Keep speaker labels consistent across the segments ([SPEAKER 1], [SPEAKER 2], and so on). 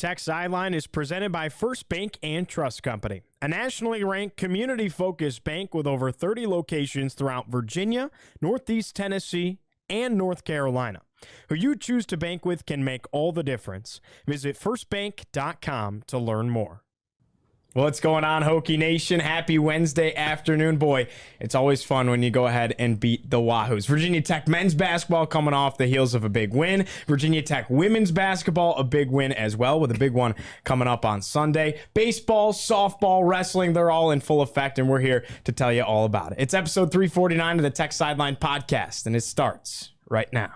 [SPEAKER 1] Tech Sideline is presented by First Bank and Trust Company, a nationally ranked community-focused bank with over 30 locations throughout Virginia, Northeast Tennessee, and North Carolina. Who you choose to bank with can make all the difference. Visit firstbank.com to learn more. What's going on, Hokie Nation? Happy Wednesday afternoon. Boy, it's always fun when you go ahead and beat the Wahoos. Virginia Tech men's basketball coming off the heels of a big win. Virginia Tech women's basketball, a big win as well, with a big one coming up on Sunday. Baseball, softball, wrestling, they're all in full effect, and we're here to tell you all about it. It's episode 349 of the Tech Sideline Podcast, and it starts right now.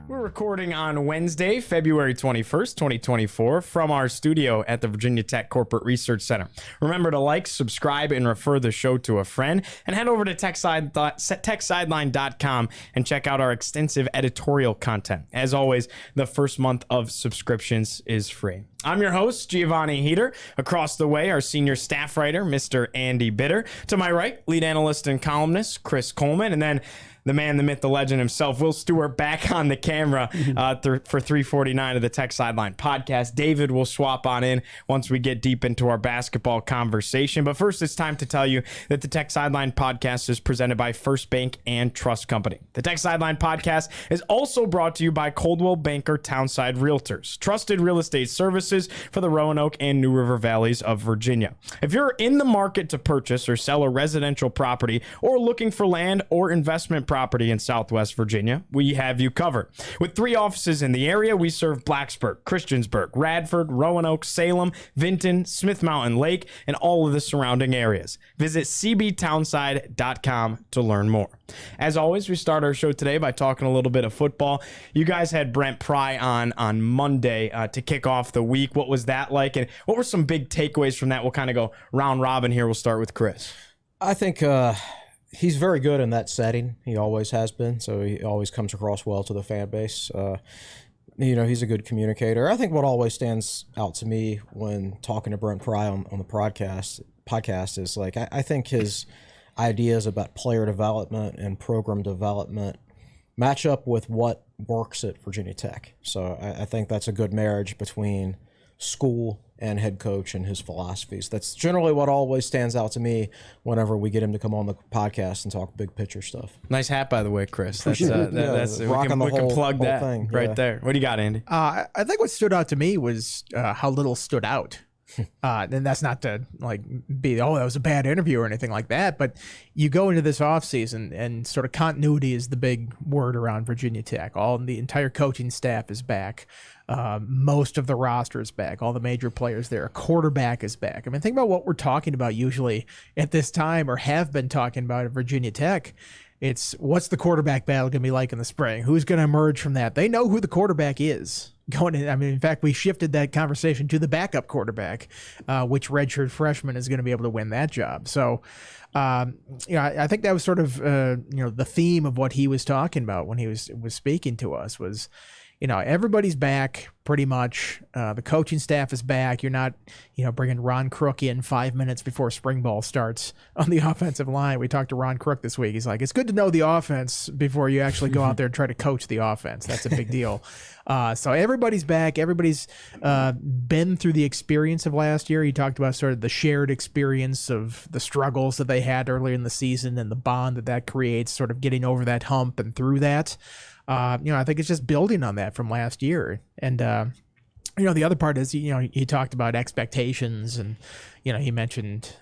[SPEAKER 1] We're recording on Wednesday, February 21st, 2024, from our studio at the Virginia Tech Corporate Research Center. Remember to like, subscribe, and refer the show to a friend, and head over to techsideline.com and check out our extensive editorial content. As always, the first month of subscriptions is free. I'm your host, Giovanni Heater. Across the way, our senior staff writer, Mr. Andy Bitter. To my right, lead analyst and columnist, Chris Coleman. And then the man, the myth, the legend himself, Will Stewart, back on the camera for 349 of the Tech Sideline Podcast. David will swap on in once we get deep into our basketball conversation. But first, it's time to tell you that the Tech Sideline Podcast is presented by First Bank and Trust Company. The Tech Sideline Podcast is also brought to you by Coldwell Banker Townside Realtors, trusted real estate services for the Roanoke and New River Valleys of Virginia. If you're in the market to purchase or sell a residential property or looking for land or investment property in Southwest Virginia, we have you covered. With 3 offices in the area, we serve Blacksburg, Christiansburg, Radford, Roanoke, Salem, Vinton, Smith Mountain Lake, and all of the surrounding areas. Visit cbtownside.com to learn more. As always, we start our show today by talking a little bit of football. You guys had Brent Pry on Monday to kick off the week. What was that like, and what were some big takeaways from that? We'll kind of go round robin here. We'll start with Chris.
[SPEAKER 2] I think he's very good in that setting. He always has been, so he always comes across well to the fan base. He's a good communicator. I think what always stands out to me when talking to Brent Pry on the podcast is, like, I think his ideas about player development and program development match up with what works at Virginia Tech. So I think that's a good marriage between school and head coach and his philosophies. That's generally what always stands out to me whenever we get him to come on the podcast and talk big picture stuff.
[SPEAKER 1] Nice hat, by the way, Chris. That's,
[SPEAKER 2] we can
[SPEAKER 1] plug that
[SPEAKER 2] thing
[SPEAKER 1] right there. What do you got, Andy?
[SPEAKER 3] I think what stood out to me was how little stood out. And that's not to be, that was a bad interview or anything like that, but you go into this offseason and sort of continuity is the big word around Virginia Tech. The entire coaching staff is back. Most of the roster is back. All the major players there. A quarterback is back. I mean, think about what we're talking about usually at this time, or have been talking about at Virginia Tech. It's what's the quarterback battle going to be like in the spring? Who's going to emerge from that? They know who the quarterback is. In fact, we shifted that conversation to the backup quarterback, which redshirt freshman is going to be able to win that job. So, I think that was sort of, the theme of what he was talking about when he was speaking to us was, everybody's back pretty much. The coaching staff is back. You're not, bringing Ron Crook in 5 minutes before spring ball starts on the offensive line. We talked to Ron Crook this week. He's like, it's good to know the offense before you actually go out there and try to coach the offense. That's a big deal. So everybody's back. Everybody's been through the experience of last year. He talked about sort of the shared experience of the struggles that they had earlier in the season and the bond that creates, sort of getting over that hump and through that. I think it's just building on that from last year. And, the other part is, he talked about expectations and, he mentioned,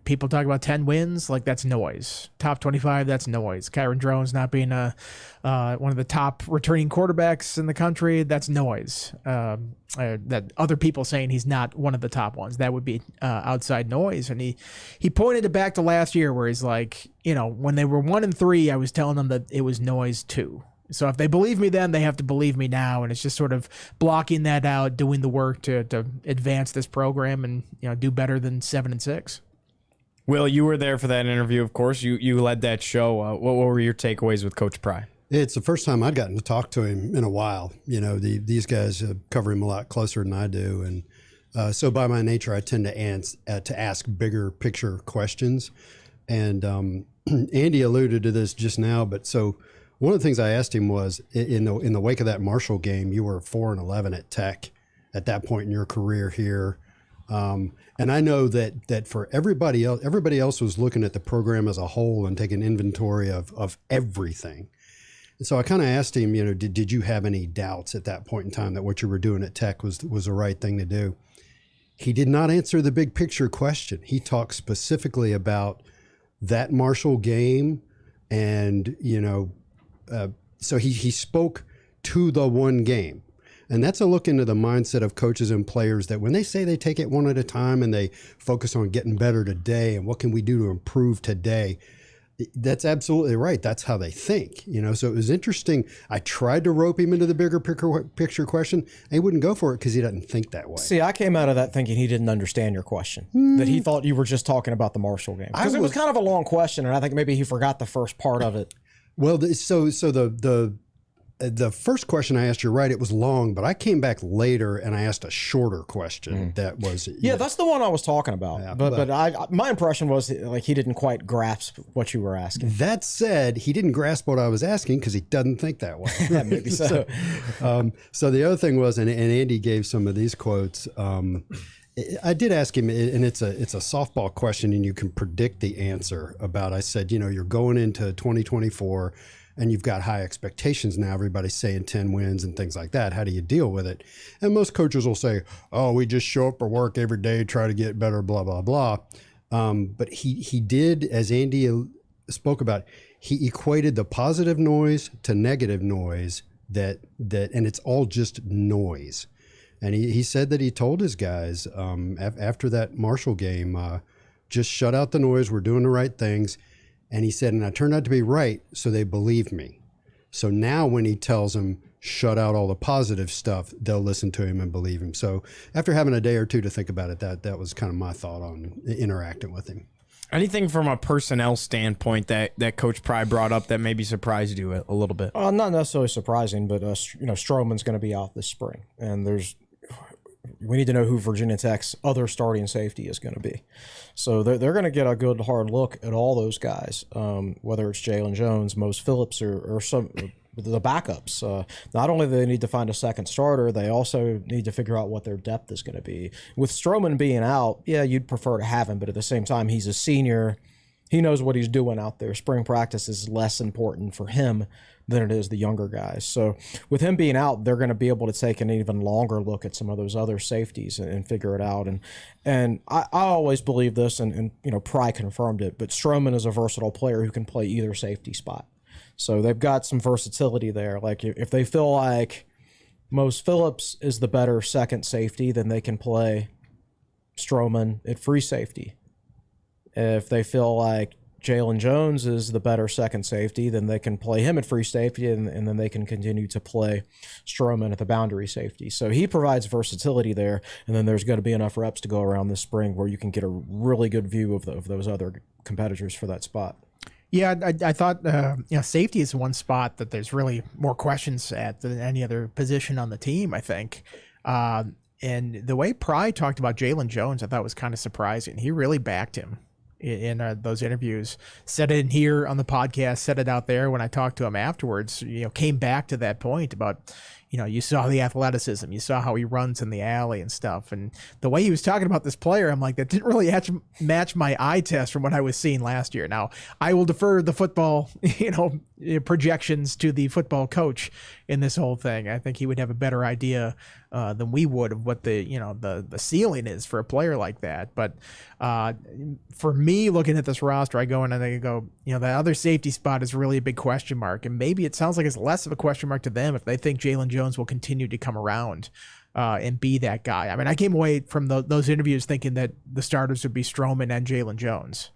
[SPEAKER 3] people talk about 10 wins, like that's noise. Top 25, that's noise. Kyron Drones not being one of the top returning quarterbacks in the country, that's noise. That other people saying he's not one of the top ones, that would be outside noise. And he pointed it back to last year where he's like, when they were 1-3, I was telling them that it was noise too. So if they believe me then, they have to believe me now. And it's just sort of blocking that out, doing the work to advance this program and, do better than 7-6.
[SPEAKER 1] Will, you were there for that interview, of course. You led that show. What were your takeaways with Coach Pry?
[SPEAKER 4] It's the first time I'd gotten to talk to him in a while. You know, these guys cover him a lot closer than I do, and so by my nature, I tend to ask bigger picture questions. And Andy alluded to this just now, but so one of the things I asked him was, in the wake of that Marshall game, you were 4-11 at Tech at that point in your career here. And I know that for everybody else was looking at the program as a whole and taking inventory of everything. And so I kind of asked him, you know, did you have any doubts at that point in time that what you were doing at Tech was the right thing to do? He did not answer the big picture question. He talked specifically about that Marshall game, and so he spoke to the one game. And that's a look into the mindset of coaches and players, that when they say they take it one at a time and they focus on getting better today and what can we do to improve today, that's absolutely right. That's how they think, you know. So it was interesting. I tried to rope him into the bigger picture question, and he wouldn't go for it because he doesn't think that way.
[SPEAKER 2] See, I came out of that thinking he didn't understand your question, that he thought you were just talking about the Marshall game. Because it was kind of a long question, and I think maybe he forgot the first part of it.
[SPEAKER 4] Well, so the first question I asked, you're right, it was long, but I came back later and I asked a shorter question that was...
[SPEAKER 2] Yeah, that's the one I was talking about.
[SPEAKER 4] Yeah,
[SPEAKER 2] but my impression was like he didn't quite grasp what you were asking.
[SPEAKER 4] That said, he didn't grasp what I was asking because he doesn't think that way.
[SPEAKER 2] Yeah, maybe so.
[SPEAKER 4] So the other thing was, and Andy gave some of these quotes, I did ask him, and it's a softball question and you can predict the answer about, I said, you know, you're going into 2024 and you've got high expectations now. Everybody's saying 10 wins and things like that. How do you deal with it? And most coaches will say, oh, we just show up for work every day, try to get better, blah, blah, blah. But he did, as Andy spoke about, he equated the positive noise to negative noise that and it's all just noise. And he said that he told his guys after that Marshall game, just shut out the noise. We're doing the right things. And he said, and I turned out to be right, so they believed me. So now when he tells them, shut out all the positive stuff, they'll listen to him and believe him. So after having a day or two to think about it, that was kind of my thought on interacting with him.
[SPEAKER 1] Anything from a personnel standpoint that Coach Pry brought up that maybe surprised you a little bit?
[SPEAKER 2] Not necessarily surprising, but Stroman's going to be out this spring, and we need to know who Virginia Tech's other starting safety is going to be. So they're going to get a good hard look at all those guys, whether it's Jalen Jones, Mose Phillips, or some the backups. Not only do they need to find a second starter, they also need to figure out what their depth is going to be. With Stroman being out, yeah, you'd prefer to have him, but at the same time, he's a senior. He knows what he's doing out there. Spring practice is less important for him than it is the younger guys. So with him being out, they're going to be able to take an even longer look at some of those other safeties and figure it out. And I always believe this, and Pry confirmed it, but Stroman is a versatile player who can play either safety spot. So they've got some versatility there. Like if they feel like Mose Phillips is the better second safety, then they can play Stroman at free safety. If they feel like Jalen Jones is the better second safety, then they can play him at free safety, and then they can continue to play Stroman at the boundary safety. So he provides versatility there, and then there's going to be enough reps to go around this spring where you can get a really good view of those other competitors for that spot.
[SPEAKER 3] Yeah, I thought safety is one spot that there's really more questions at than any other position on the team, I think. And the way Pry talked about Jalen Jones, I thought was kind of surprising. He really backed him in those interviews. Said it in here on the podcast, said it out there when I talked to him afterwards. Came back to that point about, you saw the athleticism, you saw how he runs in the alley and stuff, and the way he was talking about this player, I'm like, that didn't really match my eye test from what I was seeing last year. Now, I will defer the football, projections to the football coach in this whole thing. I think he would have a better idea than we would of what the ceiling is for a player like that. But for me, looking at this roster, I go in and I go, that other safety spot is really a big question mark, and maybe it sounds like it's less of a question mark to them if they think Jalen Jones will continue to come around and be that guy. I mean, I came away from those interviews thinking that the starters would be Stroman and Jalen Jones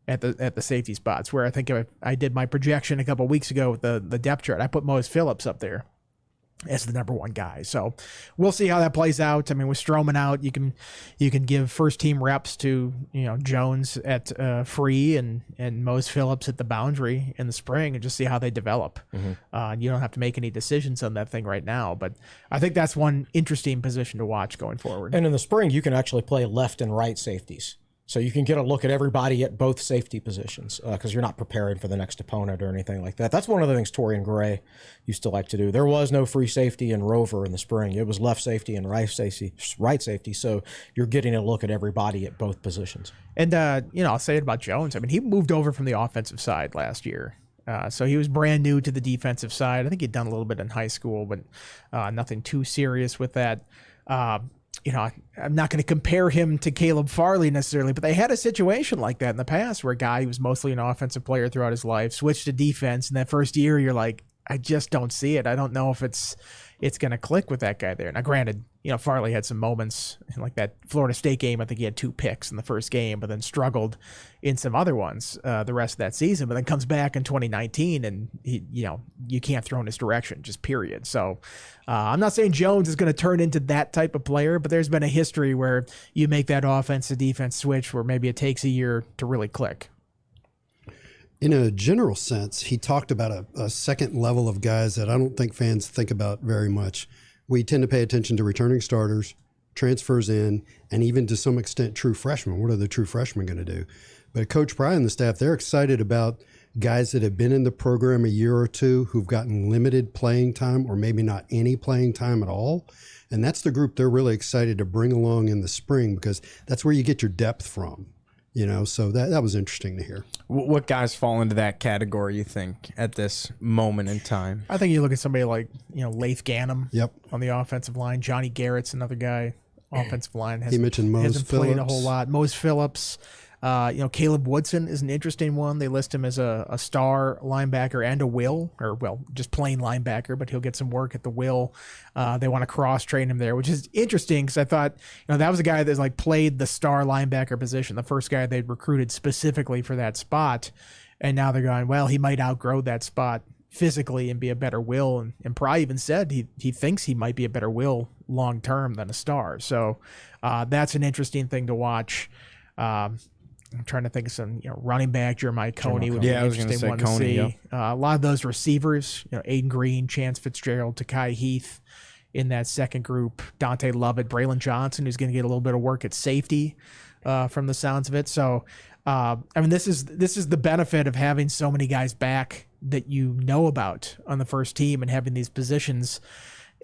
[SPEAKER 3] at the safety spots, where I think I did my projection a couple of weeks ago with the depth chart. I put Mose Phillips up there as the number one guy. So we'll see how that plays out. I mean, with Stroman out, you can give first team reps to, Jones at free and Mose Phillips at the boundary in the spring and just see how they develop. You don't have to make any decisions on that thing right now, but I think that's one interesting position to watch going forward.
[SPEAKER 2] And in the spring, you can actually play left and right safeties. So you can get a look at everybody at both safety positions because you're not preparing for the next opponent or anything like that. That's one of the things Torian Gray used to like to do. There was no free safety in Rover in the spring. It was left safety and right safety. So you're getting a look at everybody at both positions.
[SPEAKER 3] And, I'll say it about Jones. I mean, he moved over from the offensive side last year. So he was brand new to the defensive side. I think he'd done a little bit in high school, but nothing too serious with that. I'm not going to compare him to Caleb Farley necessarily, but they had a situation like that in the past where a guy who was mostly an offensive player throughout his life switched to defense. And that first year, you're like, I just don't see it. I don't know if it's going to click with that guy there. Now, granted, Farley had some moments in like that Florida State game. I think he had 2 picks in the first game, but then struggled in some other ones the rest of that season, but then comes back in 2019 and you can't throw in his direction, just period. So I'm not saying Jones is going to turn into that type of player, but there's been a history where you make that offense to defense switch where maybe it takes a year to really click.
[SPEAKER 4] In a general sense, he talked about a second level of guys that I don't think fans think about very much. We tend to pay attention to returning starters, transfers in, and even to some extent true freshmen. What are the true freshmen going to do? But Coach Pry and the staff, they're excited about guys that have been in the program a year or two who've gotten limited playing time or maybe not any playing time at all. And that's the group they're really excited to bring along in the spring because that's where you get your depth from. So that was interesting to hear.
[SPEAKER 1] What guys fall into that category, you think, at this moment in time?
[SPEAKER 3] I think you look at somebody like, Laith Ganem
[SPEAKER 4] Yep.
[SPEAKER 3] on the offensive line. Johnny Garrett's another guy, offensive line.
[SPEAKER 4] He mentioned Mose
[SPEAKER 3] hasn't
[SPEAKER 4] Phillips.
[SPEAKER 3] played a whole lot. Mose Phillips. Caleb Woodson is an interesting one. They list him as a star linebacker and a will, just plain linebacker, but he'll get some work at the will. They want to cross-train him there, which is interesting because I thought, that was a guy that's played the star linebacker position, the first guy they'd recruited specifically for that spot. And now they're going, well, he might outgrow that spot physically and be a better will. And Pry even said he thinks he might be a better will long-term than a star. So that's an interesting thing to watch. I'm trying to think of some, running back, Jeremiah Coney would be an interesting one to see. Yeah. A lot of those receivers, Aiden Green, Chance Fitzgerald, Takai Heath in that second group, Dante Lovett, Braylon Johnson, who's going to get a little bit of work at safety from the sounds of it. So, this is the benefit of having so many guys back that you know about on the first team and having these positions.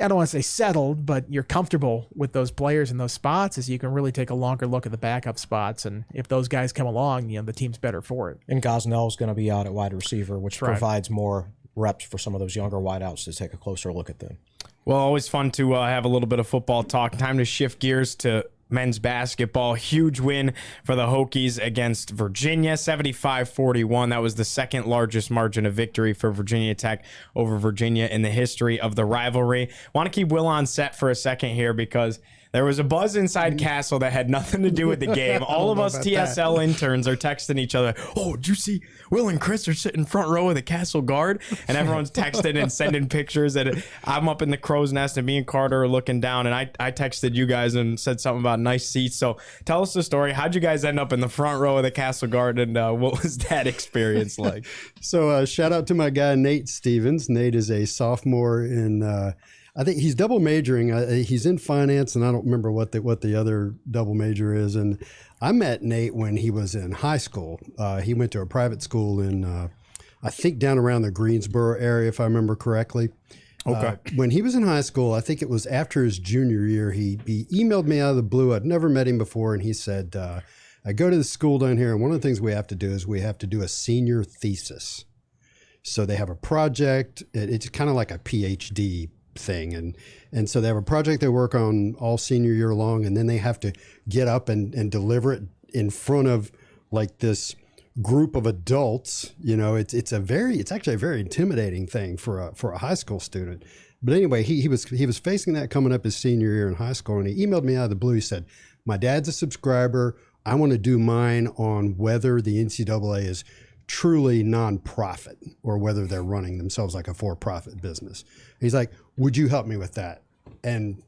[SPEAKER 3] I don't want to say settled, but you're comfortable with those players in those spots as you can really take a longer look at the backup spots. And if those guys come along, the team's better for it.
[SPEAKER 2] And Gosnell's going to be out at wide receiver, which provides more reps for some of those younger wideouts to take a closer look at them.
[SPEAKER 1] Well, always fun to have a little bit of football talk. Time to shift gears to men's basketball. Huge win for the Hokies against Virginia, 75-41. That was the second largest margin of victory for Virginia Tech over Virginia in the history of the rivalry. Want to keep Will on set for a second here because there was a buzz inside Cassell that had nothing to do with the game. All of us TSL interns are texting each other, oh, did you see Will and Chris are sitting front row of the Cassell guard? And everyone's texting and sending pictures. And I'm up in the crow's nest and me and Carter are looking down. And I texted you guys and said something about nice seats. So tell us the story. How'd you guys end up in the front row of the Cassell guard? And what was that experience like?
[SPEAKER 4] So shout out to my guy, Nate Stevens. Nate is a sophomore in I think he's double majoring. He's in finance, and I don't remember what the other double major is. And I met Nate when he was in high school. He went to a private school in, I think, down around the Greensboro area, if I remember correctly. Okay. When he was in high school, I think it was after his junior year, he emailed me out of the blue. I'd never met him before, and he said, I go to the school down here, and one of the things we have to do is we have to do a senior thesis. So they have a project. It's kind of like a PhD thing, and so they have a project they work on all senior year long, and then they have to get up and deliver it in front of like this group of adults. It's actually a very intimidating thing for a high school student. But anyway, he was facing that coming up his senior year in high school, and he emailed me out of the blue. He said, my dad's a subscriber. I want to do mine on whether the NCAA is truly nonprofit or whether they're running themselves like a for-profit business. He's like, would you help me with that? And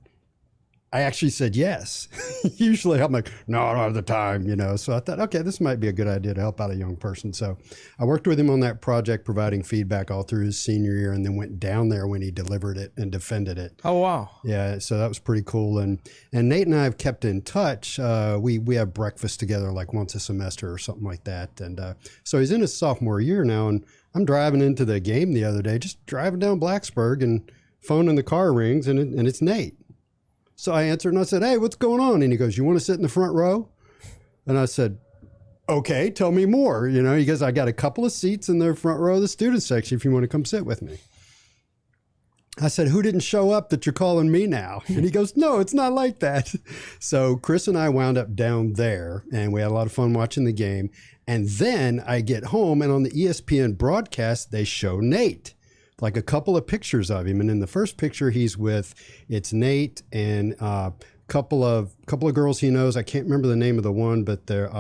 [SPEAKER 4] I actually said yes. Usually I'm like, no, I don't have the time, So I thought, okay, this might be a good idea to help out a young person. So I worked with him on that project, providing feedback all through his senior year, and then went down there when he delivered it and defended it.
[SPEAKER 1] Oh, wow.
[SPEAKER 4] Yeah, so that was pretty cool. And Nate and I have kept in touch. We have breakfast together like once a semester or something like that. And so he's in his sophomore year now, and I'm driving into the game the other day, just driving down Blacksburg, and phone in the car rings, and it's Nate. So I answered and I said, hey, what's going on? And he goes, you want to sit in the front row? And I said, okay, tell me more. He goes, I got a couple of seats in the front row of the student section if you want to come sit with me. I said, who didn't show up that you're calling me now? And he goes, no, it's not like that. So Chris and I wound up down there, and we had a lot of fun watching the game. And then I get home, and on the ESPN broadcast, they show Nate. Like a couple of pictures of him. And in the first picture it's Nate and a couple of girls he knows. I can't remember the name of the one, but they're,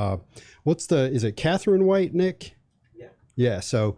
[SPEAKER 4] is it Catherine White, Nick? Yeah. Yeah. So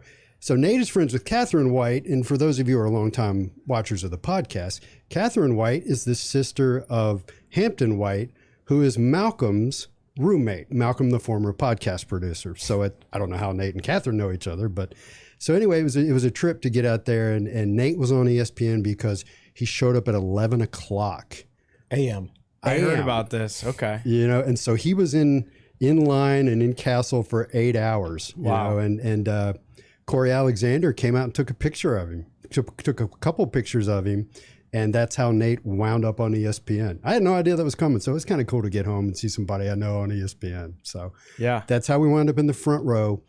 [SPEAKER 4] Nate is friends with Catherine White. And for those of you who are longtime watchers of the podcast, Catherine White is the sister of Hampton White, who is Malcolm's roommate. Malcolm, the former podcast producer. So I don't know how Nate and Catherine know each other, but so anyway, it was a trip to get out there, and Nate was on ESPN because he showed up at 11 o'clock
[SPEAKER 2] a.m.
[SPEAKER 1] I heard about this. Okay.
[SPEAKER 4] And so he was in line and in Cassell for 8 hours.
[SPEAKER 1] Wow.
[SPEAKER 4] And Corey Alexander came out and took a picture of him, took a couple pictures of him, and that's how Nate wound up on ESPN. I had no idea that was coming, so it's kind of cool to get home and see somebody I know on ESPN. So
[SPEAKER 1] yeah,
[SPEAKER 4] that's how we wound up in the front row,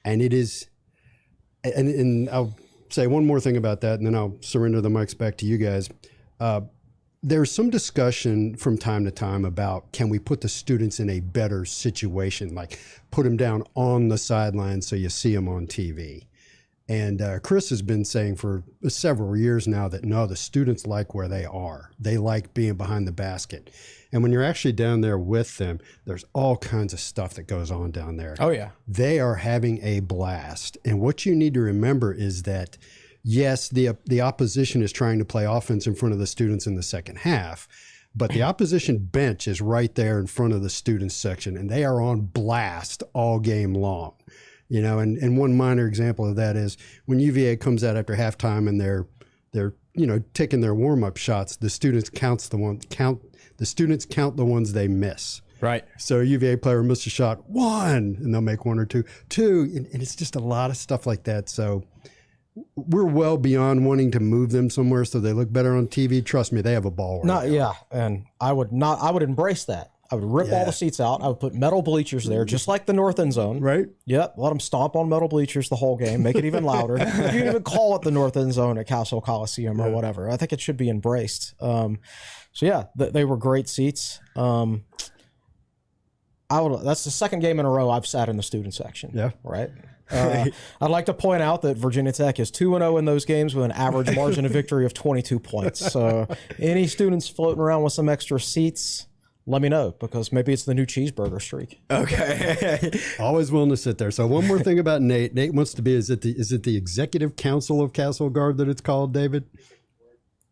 [SPEAKER 4] and it is. And I'll say one more thing about that, and then I'll surrender the mics back to you guys. There's some discussion from time to time about, can we put the students in a better situation, like put them down on the sideline so you see them on TV. And Chris has been saying for several years now that, no, the students like where they are. They like being behind the basket. And when you're actually down there with them, there's all kinds of stuff that goes on down there.
[SPEAKER 1] Oh, yeah.
[SPEAKER 4] They are having a blast. And what you need to remember is that, yes, the opposition is trying to play offense in front of the students in the second half, but the opposition bench is right there in front of the students section, and they are on blast all game long. And one minor example of that is when UVA comes out after halftime and they're taking their warm-up shots, the students count the ones they miss.
[SPEAKER 1] Right.
[SPEAKER 4] So a UVA player missed a shot, 1, and they'll make 1 or 2, and it's just a lot of stuff like that. So we're well beyond wanting to move them somewhere so they look better on TV. Trust me, they have a ball.
[SPEAKER 2] Yeah, and I would embrace that. I would rip all the seats out. I would put metal bleachers there, just like the north end zone.
[SPEAKER 4] Right.
[SPEAKER 2] Yep. Let them stomp on metal bleachers the whole game. Make it even louder. You can even call it the north end zone at Cassell Coliseum or whatever. I think it should be embraced. They were great seats. That's the second game in a row I've sat in the student section.
[SPEAKER 4] Yeah.
[SPEAKER 2] Right. I'd like to point out that Virginia Tech is 2-0 in those games with an average margin of victory of 22 points. So any students floating around with some extra seats, let me know, because maybe it's the new cheeseburger streak.
[SPEAKER 1] Okay.
[SPEAKER 4] Always willing to sit there. So one more thing about Nate. Nate wants to be, is it the Executive Council of Cassell Guard that it's called, David?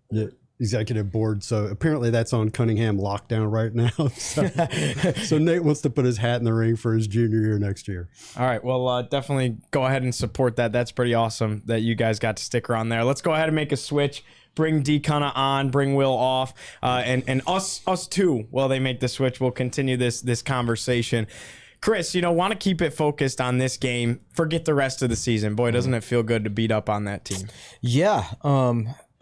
[SPEAKER 4] Yeah. Executive board. So apparently that's on Cunningham lockdown right now. So Nate wants to put his hat in the ring for his junior year next year.
[SPEAKER 1] All right. Well, definitely go ahead and support that. That's pretty awesome that you guys got to stick around there. Let's go ahead and make a switch. Bring D kind of on, bring Will off, and us too. While they make the switch, we'll continue this conversation. Chris, want to keep it focused on this game. Forget the rest of the season. Boy, doesn't it feel good to beat up on that team?
[SPEAKER 2] Yeah.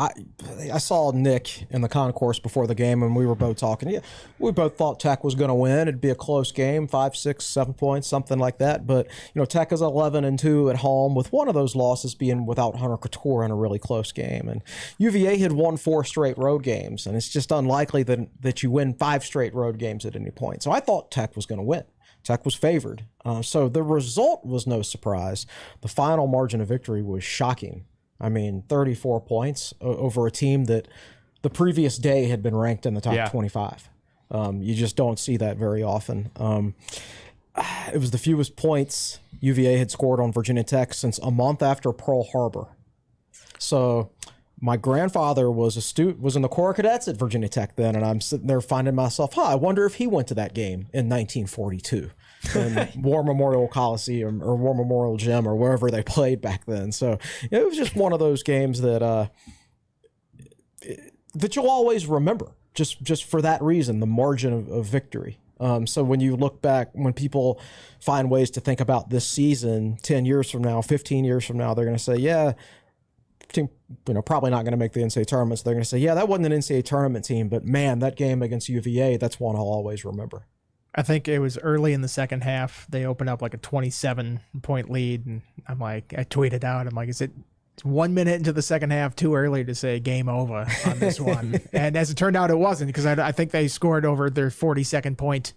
[SPEAKER 2] I saw Nick in the concourse before the game, and we were both talking. Yeah, we both thought Tech was going to win. It'd be a close game, 5, 6, 7 points, something like that. But Tech is 11-2 at home, with one of those losses being without Hunter Couture in a really close game. And UVA had won 4 straight road games, and it's just unlikely that you win 5 straight road games at any point. So I thought Tech was going to win. Tech was favored. So the result was no surprise. The final margin of victory was shocking. 34 points over a team that the previous day had been ranked in the top 25. You just don't see that very often. it was the fewest points UVA had scored on Virginia Tech since a month after Pearl Harbor. So my grandfather was in the Corps of Cadets at Virginia Tech then, and I'm sitting there finding myself, I wonder if he went to that game in 1942 in War Memorial Coliseum or War Memorial Gym or wherever they played back then. So it was just one of those games that you'll always remember, just for that reason, the margin of victory. So when you look back, when people find ways to think about this season 10 years from now, 15 years from now, they're going to say, yeah, team, probably not going to make the NCAA tournament. So they're going to say, yeah, that wasn't an NCAA tournament team, but man, that game against UVA, that's one I'll always remember.
[SPEAKER 3] I think it was early in the second half. They opened up like a 27-point lead, and I tweeted out, is it 1 minute into the second half too early to say game over on this one? And as it turned out, it wasn't, because I think they scored over their 42nd point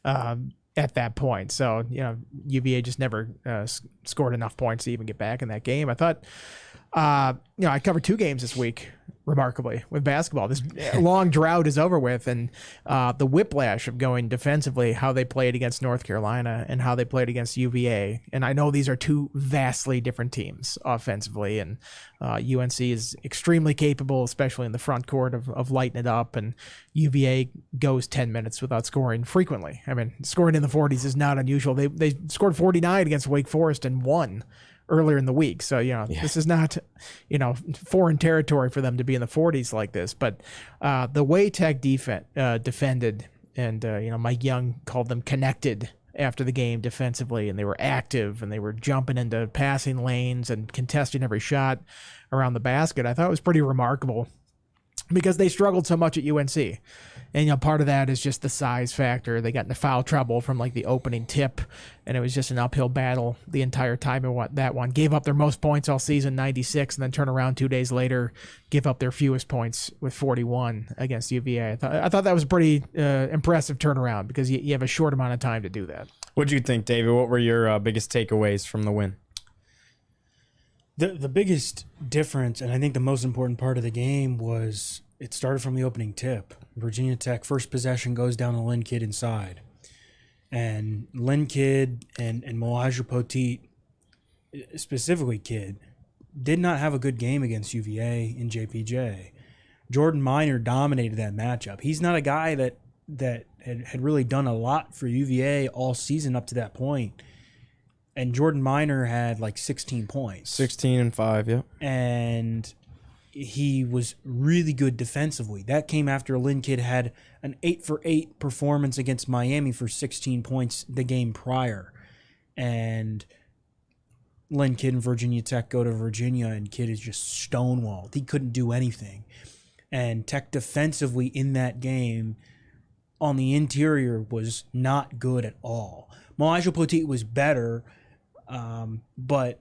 [SPEAKER 3] at that point. So, UVA just never scored enough points to even get back in that game. I thought, I covered 2 games this week, remarkably, with basketball. This long drought is over with, and the whiplash of going defensively, how they played against North Carolina and how they played against UVA. And I know these are 2 vastly different teams offensively, and UNC is extremely capable, especially in the front court, of lighting it up, and UVA goes 10 minutes without scoring frequently. Scoring in the 40s is not unusual. They scored 49 against Wake Forest and won earlier in the week. So, this is not, foreign territory for them to be in the 40s like this. But the way Tech defended, and, Mike Young called them connected after the game defensively, and they were active, and they were jumping into passing lanes and contesting every shot around the basket, I thought it was pretty remarkable, because they struggled so much at UNC. And, part of that is just the size factor. They got into foul trouble from the opening tip, and it was just an uphill battle the entire time in that one. Gave up their most points all season, 96, and then turn around 2 days later, give up their fewest points with 41 against UVA. I thought that was a pretty impressive turnaround, because you have a short amount of time to do that.
[SPEAKER 1] What do you think, David? What were your biggest takeaways from the win?
[SPEAKER 5] The biggest difference, and I think the most important part of the game, was it started from the opening tip. Virginia Tech, first possession, goes down to Lynn Kidd inside. And Lynn Kidd and Moaja Poteet, specifically Kidd, did not have a good game against UVA in JPJ. Jordan Minor dominated that matchup. He's not a guy that had really done a lot for UVA all season up to that point. And Jordan Minor had 16 points.
[SPEAKER 1] 16 and 5, yep.
[SPEAKER 5] And he was really good defensively. That came after Lynn Kidd had an 8-for-8 performance against Miami for 16 points the game prior. And Lynn Kidd and Virginia Tech go to Virginia, and Kidd is just stonewalled. He couldn't do anything. And Tech defensively in that game on the interior was not good at all. Moaja Poteet was better, but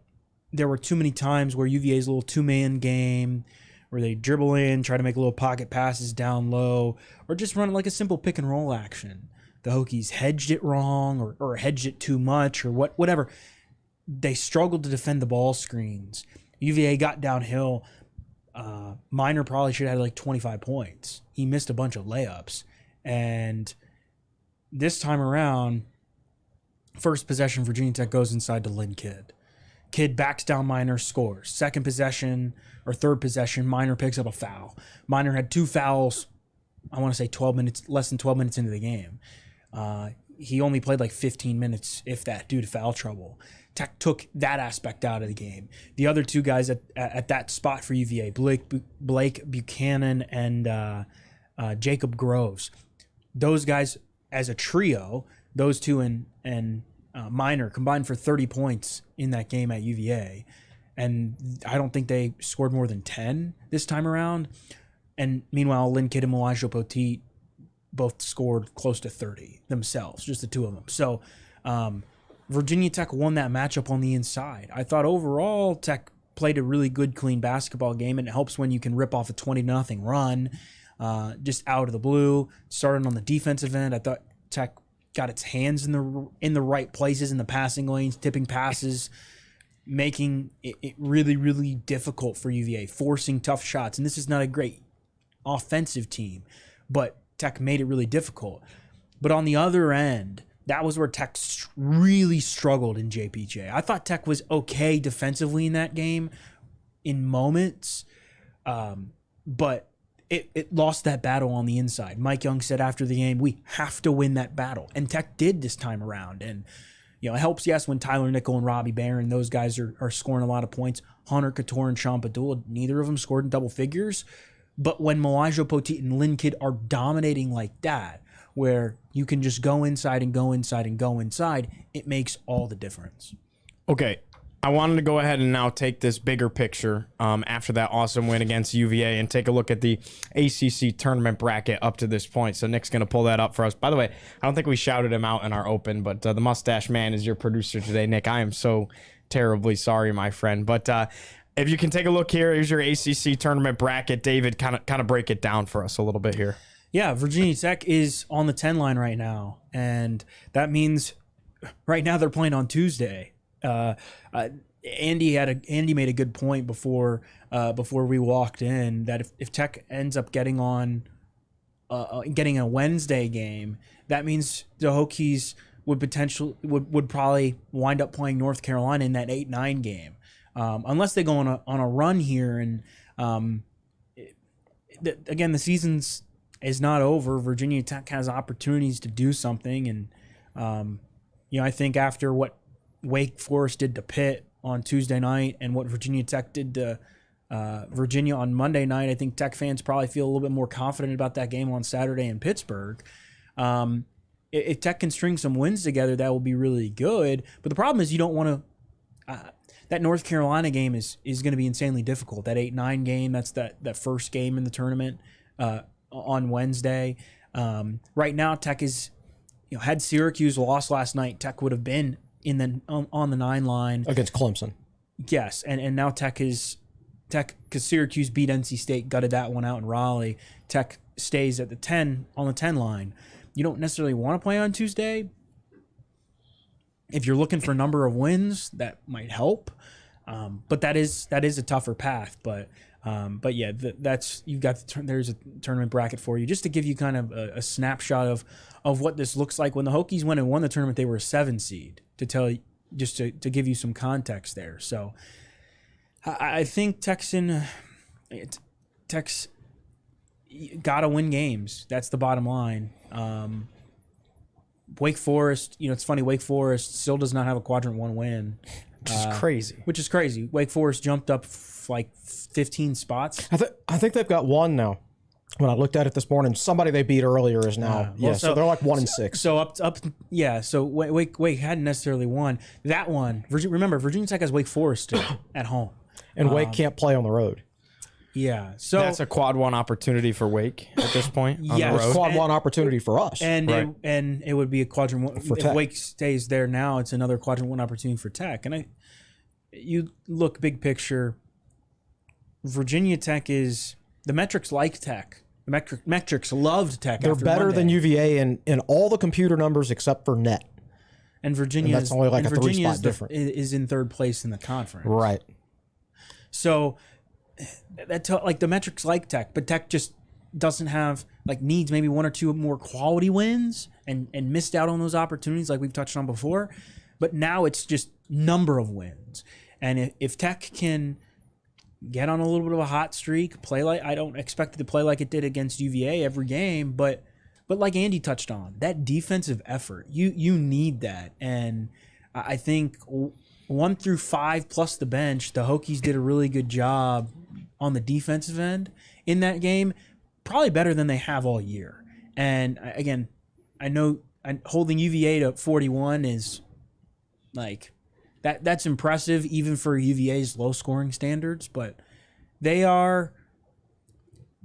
[SPEAKER 5] there were too many times where UVA's little 2-man game, where they dribble in, try to make little pocket passes down low, or just run a simple pick and roll action. The Hokies hedged it wrong, or hedged it too much, or whatever. They struggled to defend the ball screens. UVA got downhill. Minor probably should have had 25 points. He missed a bunch of layups. And this time around, first possession, Virginia Tech goes inside to Lynn Kidd. Kidd backs down Minor, scores. Second possession or third possession, Minor picks up a foul. Minor had 2 fouls, I want to say less than 12 minutes into the game. He only played 15 minutes, if that, due to foul trouble. Tech took that aspect out of the game. The other 2 guys at that spot for UVA, Blake Buchanan and Jacob Groves. Those guys as a trio, those 2 and Minor combined for 30 points in that game at UVA. And I don't think they scored more than 10 this time around. And meanwhile, Lynn Kidd and Moaja Poteet both scored close to 30 themselves, just the 2 of them. So Virginia Tech won that matchup on the inside. I thought overall Tech played a really good, clean basketball game, and it helps when you can rip off a 20-0 run just out of the blue. Starting on the defensive end, I thought Tech got its hands in the right places in the passing lanes, tipping passes, making it really, really difficult for UVA, forcing tough shots. And this is not a great offensive team, but Tech made it really difficult. But on the other end, that was where Tech really struggled in JPJ. I thought Tech was okay defensively in that game in moments, but it lost that battle on the inside. Mike Young said after the game, we have to win that battle. And Tech did this time around. And, it helps, yes, when Tyler Nickel and Robbie Barron, those guys are scoring a lot of points. Hunter Couture and Sean Padula, neither of them scored in double figures. But when Malajo Poteet and Lynn Kidd are dominating like that, where you can just go inside and go inside and go inside, it makes all the difference.
[SPEAKER 1] Okay. I wanted to go ahead and now take this bigger picture after that awesome win against UVA and take a look at the ACC tournament bracket up to this point. So Nick's going to pull that up for us. By the way, I don't think we shouted him out in our open, but the mustache man is your producer today, Nick. I am so terribly sorry, my friend. But if you can take a look here, here's your ACC tournament bracket. David, kind of break it down for us a little bit here.
[SPEAKER 5] Yeah, Virginia Tech is on the 10 line right now, and that means right now they're playing on Tuesday. Andy made a good point before we walked in that if Tech ends up getting a Wednesday game, that means the Hokies would probably wind up playing North Carolina in that 8-9 game, unless they go on a run here. And again, the season's is not over. Virginia Tech has opportunities to do something, and I think after what Wake Forest did to Pitt on Tuesday night and what Virginia Tech did to Virginia on Monday night, I think Tech fans probably feel a little bit more confident about that game on Saturday in Pittsburgh. If Tech can string some wins together, that will be really good. But the problem is you don't want to that North Carolina game is going to be insanely difficult. That 8-9 game, that's that first game in the tournament on Wednesday. Right now, Tech is, had Syracuse lost last night, Tech would have been on the 9 line
[SPEAKER 2] against Clemson.
[SPEAKER 5] Yes, and now Tech because Syracuse beat NC State, gutted that one out in Raleigh. Tech stays at the 10 on the 10 line. You don't necessarily want to play on Tuesday. If you're looking for a number of wins, that might help. But that is a tougher path. But yeah, there's a tournament bracket for you just to give you kind of a snapshot of what this looks like. When the Hokies went and won the tournament, they were a 7 seed. To tell you, just to give you some context there. So I think Tech's got to win games. That's the bottom line. Wake Forest, it's funny, Wake Forest still does not have a quadrant 1 win. Which is crazy. Wake Forest jumped up like 15 spots.
[SPEAKER 2] I think they've got 1 now. When I looked at it this morning, somebody they beat earlier is now. So they're like 1-6.
[SPEAKER 5] So up. Yeah. So Wake hadn't necessarily won that one. Remember, Virginia Tech has Wake Forest at home,
[SPEAKER 2] and Wake can't play on the road.
[SPEAKER 5] Yeah. So
[SPEAKER 1] that's a quad 1 opportunity for Wake at this point. On the road.
[SPEAKER 2] Quad 1 opportunity for us.
[SPEAKER 5] And it would be a quadrant 1 for Tech. If Wake stays there now, it's another quadrant 1 opportunity for Tech. And you look big picture. Virginia Tech is the metrics like Tech. The metrics loved Tech.
[SPEAKER 2] They're better than UVA in all the computer numbers except for net.
[SPEAKER 5] And Virginia
[SPEAKER 2] that's only like a 3-spot difference.
[SPEAKER 5] Is in 3rd place in the conference.
[SPEAKER 2] Right.
[SPEAKER 5] So that's like the metrics like Tech, but Tech just doesn't have needs maybe 1 or 2 more quality wins and missed out on those opportunities like we've touched on before. But now it's just number of wins. And if Tech can get on a little bit of a hot streak, I don't expect it to play like it did against UVA every game, but like Andy touched on, that defensive effort, you need that. And I think 1 through 5 plus the bench, the Hokies did a really good job on the defensive end in that game, probably better than they have all year. And again, I know holding UVA to 41 is that's impressive even for UVA's low scoring standards, but they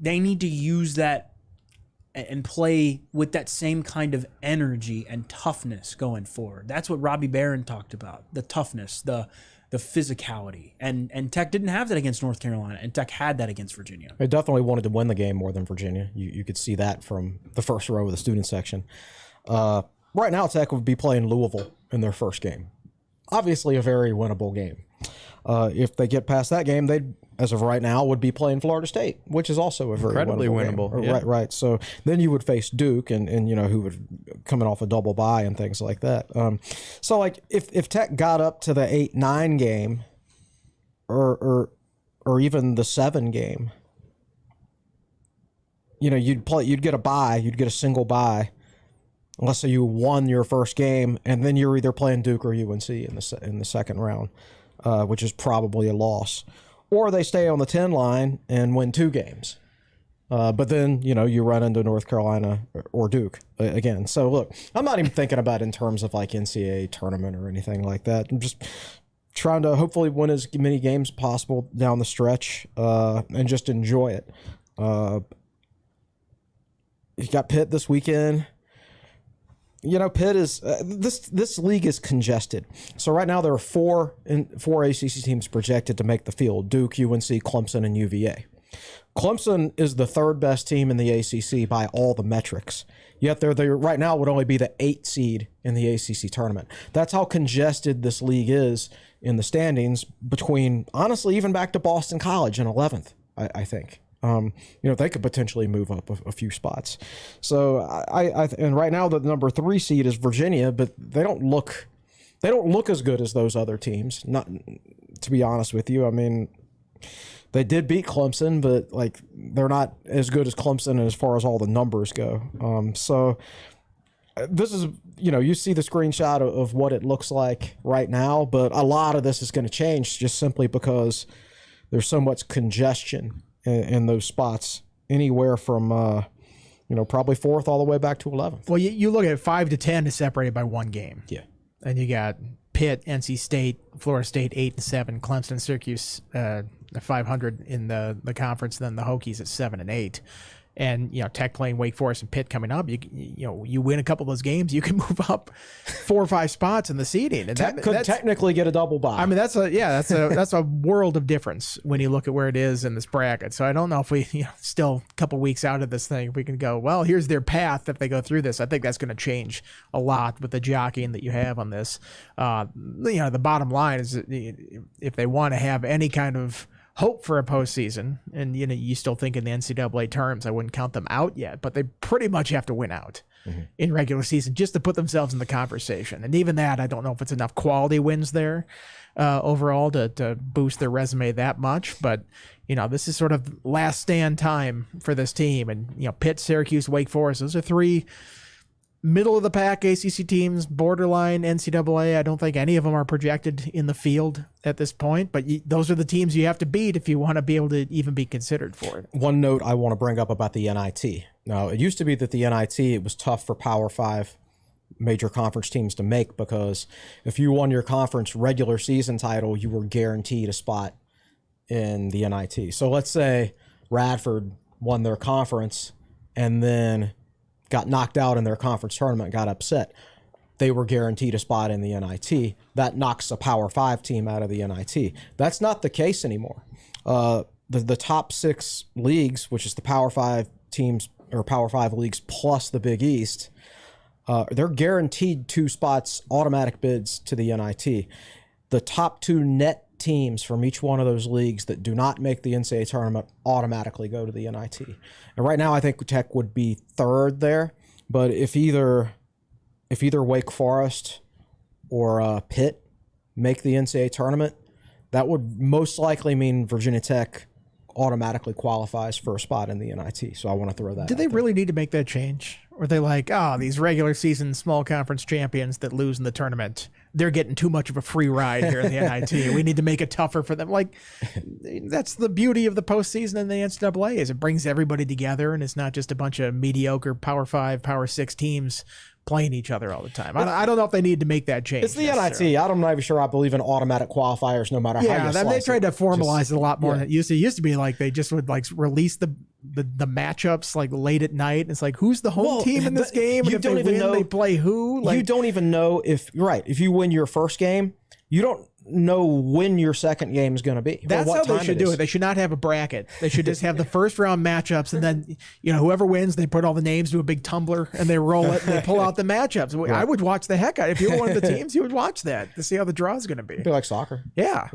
[SPEAKER 5] need to use that and play with that same kind of energy and toughness going forward. That's what Robbie Barron talked about, the toughness, the physicality. And Tech didn't have that against North Carolina, and Tech had that against Virginia.
[SPEAKER 2] They definitely wanted to win the game more than Virginia. You could see that from the first row of the student section. Right now, Tech would be playing Louisville in their first game. Obviously a very winnable game. If they get past that game, they, as of right now, would be playing Florida State, which is also a very
[SPEAKER 1] Incredibly winnable.
[SPEAKER 2] game.
[SPEAKER 1] Yeah.
[SPEAKER 2] Right. So then you would face Duke, and who would coming off a double bye and things like that. So like if Tech got up to the 8-9 game, or even the 7 game, you'd get a bye, you'd get a single bye. Unless you won your first game, and then you're either playing Duke or UNC in the second round, which is probably a loss. Or they stay on the 10 line and win 2 games. But then, you run into North Carolina or Duke again. So, look, I'm not even thinking about it in terms of like NCAA tournament or anything like that. I'm just trying to hopefully win as many games as possible down the stretch and just enjoy it. You got Pitt this weekend. Pitt is this league is congested. So right now there are four ACC teams projected to make the field: Duke, UNC, Clemson, and UVA. Clemson is the 3rd best team in the ACC by all the metrics. Yet they right now would only be the 8th seed in the ACC tournament. That's how congested this league is in the standings. Between honestly, even back to Boston College in 11th, I think. They could potentially move up a few spots. So and right now the number 3 seed is Virginia, but they don't look as good as those other teams. Not to be honest with you. I mean, they did beat Clemson, but like they're not as good as Clemson as far as all the numbers go. So this is you see the screenshot of what it looks like right now, but a lot of this is going to change just simply because there's so much congestion in those spots, anywhere from probably 4th all the way back to 11th.
[SPEAKER 3] Well, you look at 5 to 10 is separated by 1 game.
[SPEAKER 2] Yeah,
[SPEAKER 3] and you got Pitt, NC State, Florida State 8 and 7, Clemson, Syracuse 500 in the conference, then the Hokies at 7 and 8. And Tech playing Wake Forest and Pitt coming up. You win a couple of those games, you can move up 4 or 5 spots in the seeding. And
[SPEAKER 2] Tech could technically get a double bye.
[SPEAKER 3] I mean, that's a world of difference when you look at where it is in this bracket. So I don't know if we still a couple weeks out of this thing, if we can go, well, here's their path if they go through this. I think that's going to change a lot with the jockeying that you have on this. The bottom line is if they want to have any kind of hope for a postseason, and you still think in the NCAA terms, I wouldn't count them out yet, but they pretty much have to win out in regular season just to put themselves in the conversation. And even that, I don't know if it's enough quality wins there overall to boost their resume that much. But this is sort of last stand time for this team. And Pitt, Syracuse, Wake Forest, those are 3 middle of the pack ACC teams, borderline NCAA. I don't think any of them are projected in the field at this point, but those are the teams you have to beat if you want to be able to even be considered for it.
[SPEAKER 2] One note I want to bring up about the NIT. Now, it used to be that the NIT, it was tough for Power 5 major conference teams to make, because if you won your conference regular season title, you were guaranteed a spot in the NIT. So let's say Radford won their conference and then got knocked out in their conference tournament, got upset. They were guaranteed a spot in the NIT. That knocks a Power 5 team out of the NIT. That's not the case anymore. The top 6 leagues, which is the Power 5 teams or Power 5 leagues plus the Big East, they're guaranteed 2 spots, automatic bids to the NIT. The top 2 net teams from each one of those leagues that do not make the NCAA tournament automatically go to the NIT. And right now I think Tech would be 3rd there, but if either Wake Forest or Pitt make the NCAA tournament, that would most likely mean Virginia Tech automatically qualifies for a spot in the NIT. So I want to throw that out.
[SPEAKER 3] Do they really need to make that change? Or are they like, these regular season small conference champions that lose in the tournament, they're getting too much of a free ride here in the NIT. We need to make it tougher for them. Like, that's the beauty of the postseason in the NCAA, is it brings everybody together, and it's not just a bunch of mediocre Power 5, Power 6 teams playing each other all the time. I don't know if they need to make that change.
[SPEAKER 2] It's the NIT. I'm not even sure I believe in automatic qualifiers no matter how you slice
[SPEAKER 3] they tried to formalize it a lot more than it used to. It used to be like they just would release the matchups late at night. It's like, who's the home team in this game? And if they win, they play who?
[SPEAKER 2] You don't even know if you win your first game. You don't know when your second game is going to be.
[SPEAKER 3] That's
[SPEAKER 2] or what
[SPEAKER 3] how they
[SPEAKER 2] time
[SPEAKER 3] should do it. They should not have a bracket. They should just have the first round matchups, and then whoever wins, they put all the names to a big tumbler and they roll it and they pull out the matchups. I would watch the heck out. If you were one of the teams, you would watch that to see how the draw is going to be.
[SPEAKER 2] It'd be like soccer.
[SPEAKER 3] Yeah.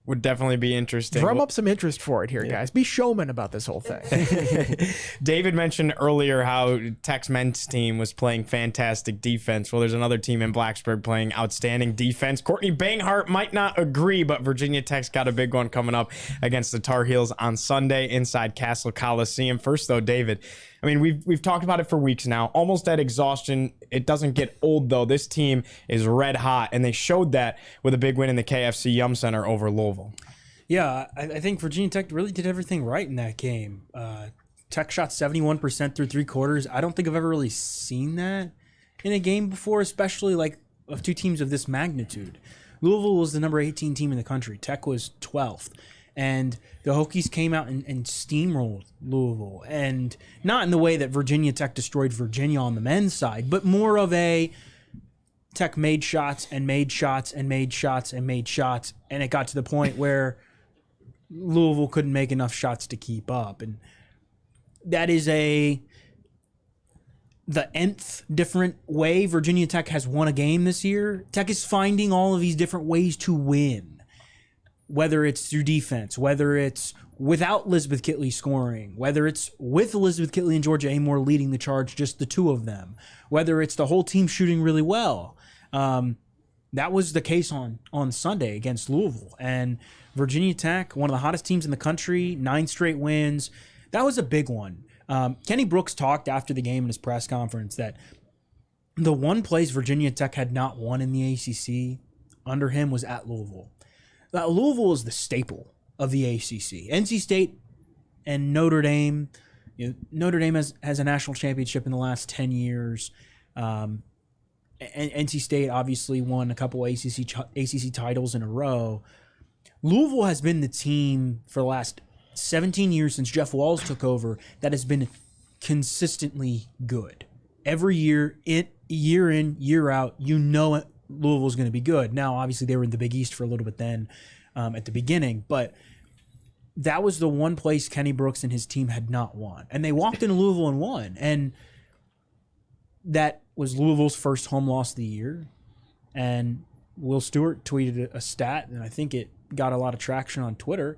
[SPEAKER 1] Would definitely be interesting.
[SPEAKER 3] Drum up some interest for it here, guys. Be showman about this whole thing.
[SPEAKER 1] David mentioned earlier how Tech's men's team was playing fantastic defense. Well, there's another team in Blacksburg playing outstanding defense. Courtney Banghart might not agree, but Virginia Tech's got a big one coming up against the Tar Heels on Sunday inside Cassell Coliseum. First, though, David, I mean, we've talked about it for weeks now, almost at exhaustion. It doesn't get old, though. This team is red hot, and they showed that with a big win in the KFC Yum Center over Louisville.
[SPEAKER 5] Yeah, I think Virginia Tech really did everything right in that game. Tech shot 71% through three quarters. I don't think I've ever really seen that in a game before, especially like of two teams of this magnitude. Louisville was the number 18 team in the country. Tech was 12th. And the Hokies came out and steamrolled Louisville. And not in the way that Virginia Tech destroyed Virginia on the men's side, but more of a Tech made shots and made shots and made shots and made shots. And it got to the point where Louisville couldn't make enough shots to keep up. And that is the nth different way Virginia Tech has won a game this year. Tech is finding all of these different ways to win. Whether it's through defense, whether it's without Elizabeth Kitley scoring, whether it's with Elizabeth Kitley and Georgia Amore leading the charge, just the two of them, whether it's the whole team shooting really well. That was the case on Sunday against Louisville. And Virginia Tech, one of the hottest teams in the country, 9 straight wins. That was a big one. Kenny Brooks talked after the game in his press conference that the one place Virginia Tech had not won in the ACC under him was at Louisville. Louisville is the staple of the ACC. NC State and Notre Dame. Notre Dame has a national championship in the last 10 years. And NC State obviously won a couple ACC titles in a row. Louisville has been the team for the last 17 years since Jeff Walz took over that has been consistently good. Every year, year in, year out, Louisville's going to be good. Now, obviously, they were in the Big East for a little bit then at the beginning, but that was the one place Kenny Brooks and his team had not won. And they walked into Louisville and won. And that was Louisville's first home loss of the year. And Will Stewart tweeted a stat, and I think it got a lot of traction on Twitter.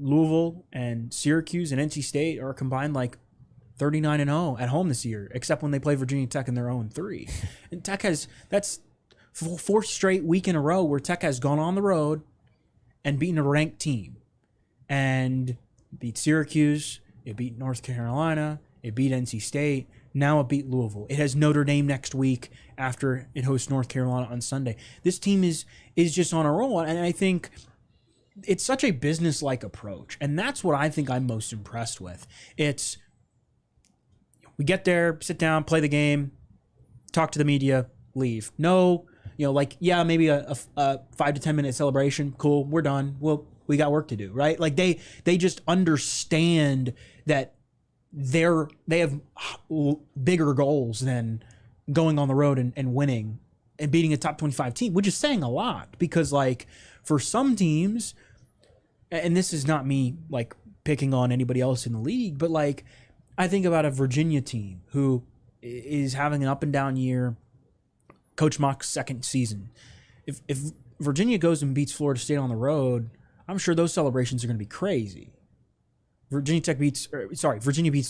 [SPEAKER 5] Louisville and Syracuse and NC State are combined like 39-0 at home this year, except when they play Virginia Tech in their own 3. And Tech that's 4th straight week in a row where Tech has gone on the road and beaten a ranked team. And beat Syracuse, it beat North Carolina, it beat NC State, now it beat Louisville. It has Notre Dame next week after it hosts North Carolina on Sunday. This team is just on a roll, and I think it's such a business-like approach. And that's what I think I'm most impressed with. It's we get there, sit down, play the game, talk to the media, leave. No, maybe a 5 to 10 minute celebration. Cool, we're done. We got work to do, right? Like they just understand that they have bigger goals than going on the road and winning and beating a top 25 team, which is saying a lot because like for some teams, and this is not me like picking on anybody else in the league, but like I think about a Virginia team who is having an up and down year. Coach Mock's second season. If Virginia goes and beats Florida State on the road, I'm sure those celebrations are going to be crazy. Virginia beats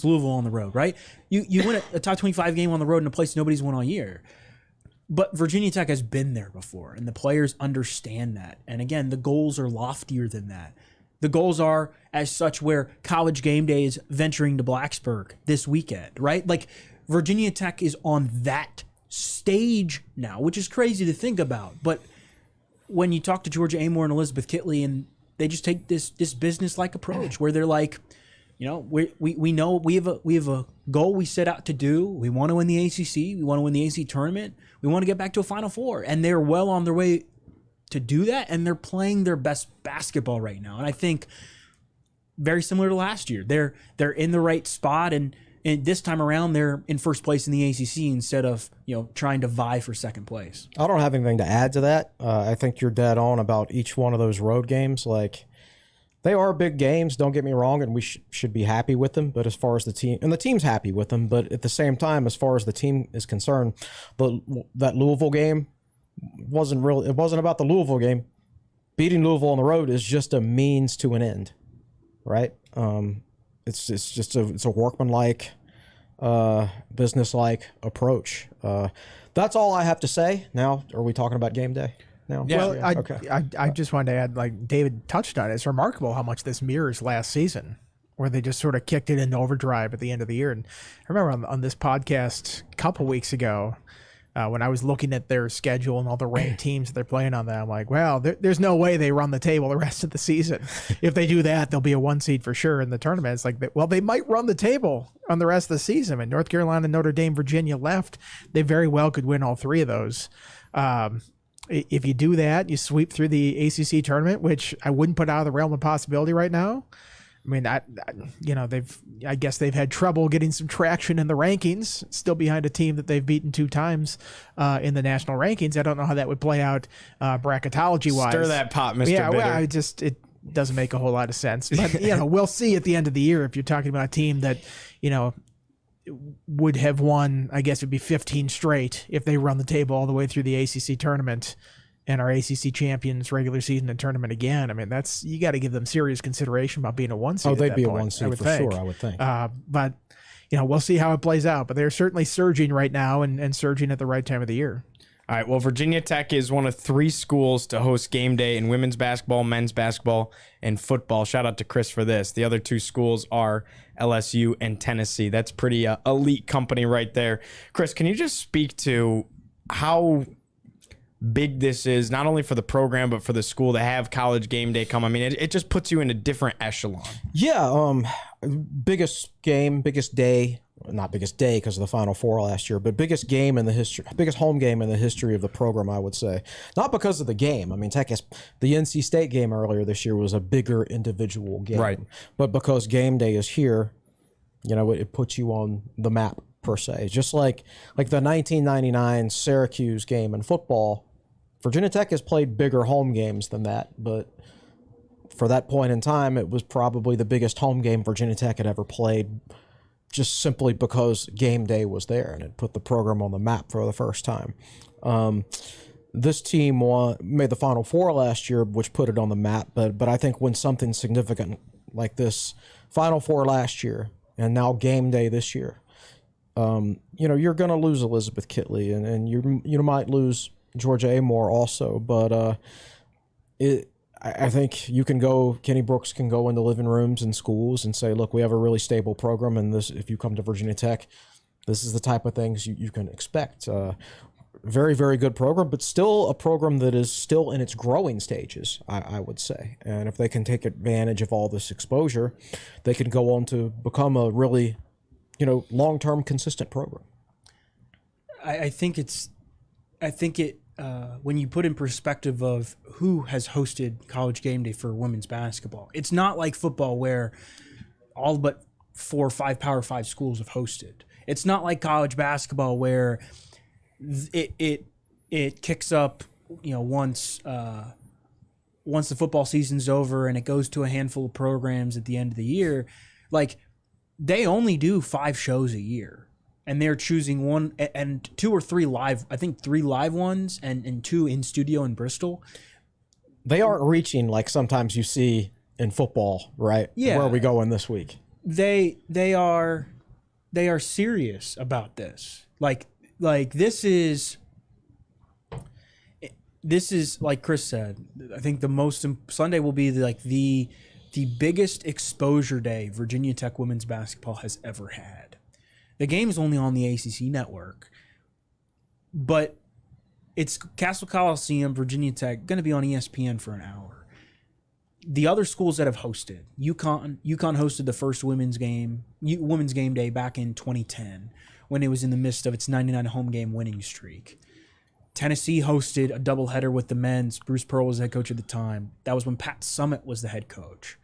[SPEAKER 5] Louisville on the road, right? You win a top 25 game on the road in a place nobody's won all year. But Virginia Tech has been there before, and the players understand that. And again, the goals are loftier than that. The goals are as such where College Gameday is venturing to Blacksburg this weekend, right? Like Virginia Tech is on that stage now, which is crazy to think about. But when you talk to Georgia Amore and Elizabeth Kitley, and they just take this business-like approach where they're like, we know we have a goal we set out to do. We want to win the ACC. We want to win the ACC Tournament. We want to get back to a Final Four. And they're well on their way to do that, and they're playing their best basketball right now. And I think very similar to last year, they're in the right spot, and And this time around, they're in first place in the ACC instead of trying to vie for second place.
[SPEAKER 2] I don't have anything to add to that. I think you're dead on about each one of those road games. Like, they are big games, don't get me wrong, and we should be happy with them. But as far as the team, and the team's happy with them, but at the same time, as far as the team is concerned, that Louisville game wasn't about the Louisville game. Beating Louisville on the road is just a means to an end, right? It's just a workmanlike, business-like approach. That's all I have to say. Now, are we talking about game day? No.
[SPEAKER 1] Yeah.
[SPEAKER 3] Well,
[SPEAKER 2] Okay.
[SPEAKER 3] I just wanted to add, like David touched on it, it's remarkable how much this mirrors last season, where they just sort of kicked it into overdrive at the end of the year. And I remember on this podcast a couple weeks ago, when I was looking at their schedule and all the ranked teams that they're playing on that, I'm like, well, there's no way they run the table the rest of the season. If they do that, they'll be a 1 seed for sure in the tournament. It's like, well, they might run the table on the rest of the season. And North Carolina, Notre Dame, Virginia left. They very well could win all three of those. If you do that, you sweep through the ACC tournament, which I wouldn't put out of the realm of possibility right now. I mean, I guess they've had trouble getting some traction in the rankings, still behind a team that they've beaten 2 times in the national rankings. I don't know how that would play out bracketology-wise.
[SPEAKER 1] Stir that pot, Mr.
[SPEAKER 3] Yeah,
[SPEAKER 1] Bitter.
[SPEAKER 3] well, it doesn't make a whole lot of sense. But, we'll see at the end of the year if you're talking about a team that, would have won, I guess it'd be 15 straight if they run the table all the way through the ACC tournament and are ACC champions regular season and tournament again. I mean, you got to give them serious consideration about being a 1 seed.
[SPEAKER 2] Oh, they'd be a 1 seed for sure, I would think.
[SPEAKER 3] But, we'll see how it plays out. But they're certainly surging right now and surging at the right time of the year.
[SPEAKER 1] All right, well, Virginia Tech is one of 3 schools to host game day in women's basketball, men's basketball, and football. Shout out to Chris for this. The other 2 schools are LSU and Tennessee. That's pretty elite company right there. Chris, can you just speak to how big this is, not only for the program, but for the school to have College Game Day come? I mean, it just puts you in a different echelon.
[SPEAKER 2] Yeah, biggest game, biggest day. Not biggest day because of the Final Four last year, but biggest game in the history, biggest home game in the history of the program, I would say. Not because of the game. I mean, the NC State game earlier this year was a bigger individual game.
[SPEAKER 1] Right.
[SPEAKER 2] But because game day is here, it puts you on the map, per se. Just like the 1999 Syracuse game in football, Virginia Tech has played bigger home games than that, but for that point in time, it was probably the biggest home game Virginia Tech had ever played, just simply because game day was there and it put the program on the map for the first time. This team made the Final Four last year, which put it on the map, but I think when something significant like this, Final Four last year and now game day this year, you're going to lose Elizabeth Kitley and you might lose Georgia Amore also, but I think Kenny Brooks can go into living rooms and schools and say, look, we have a really stable program, and if you come to Virginia Tech, this is the type of things you can expect. Very, very good program, but still a program that is still in its growing stages, I would say. And if they can take advantage of all this exposure, they can go on to become a really, long-term consistent program.
[SPEAKER 5] I think when you put in perspective of who has hosted College Game Day for women's basketball, it's not like football where all but 4 or 5 Power 5 schools have hosted. It's not like college basketball where it kicks up, once the football season's over and it goes to a handful of programs at the end of the year. Like, they only do 5 shows a year. And they're choosing 1 and 2 or 3 live, I think 3 live ones and 2 in studio in Bristol.
[SPEAKER 2] They aren't reaching like sometimes you see in football, right?
[SPEAKER 5] Yeah.
[SPEAKER 2] Where are we going this week?
[SPEAKER 5] They are serious about this. Like this is like Chris said. I think Sunday will be the biggest exposure day Virginia Tech women's basketball has ever had. The game is only on the ACC network, but it's Cassell Coliseum, Virginia Tech, going to be on ESPN for an hour. The other schools that have hosted, UConn hosted the first women's game day back in 2010 when it was in the midst of its 99 home game winning streak. Tennessee hosted a doubleheader with the men's. Bruce Pearl was the head coach at the time. That was when Pat Summitt was the head coach.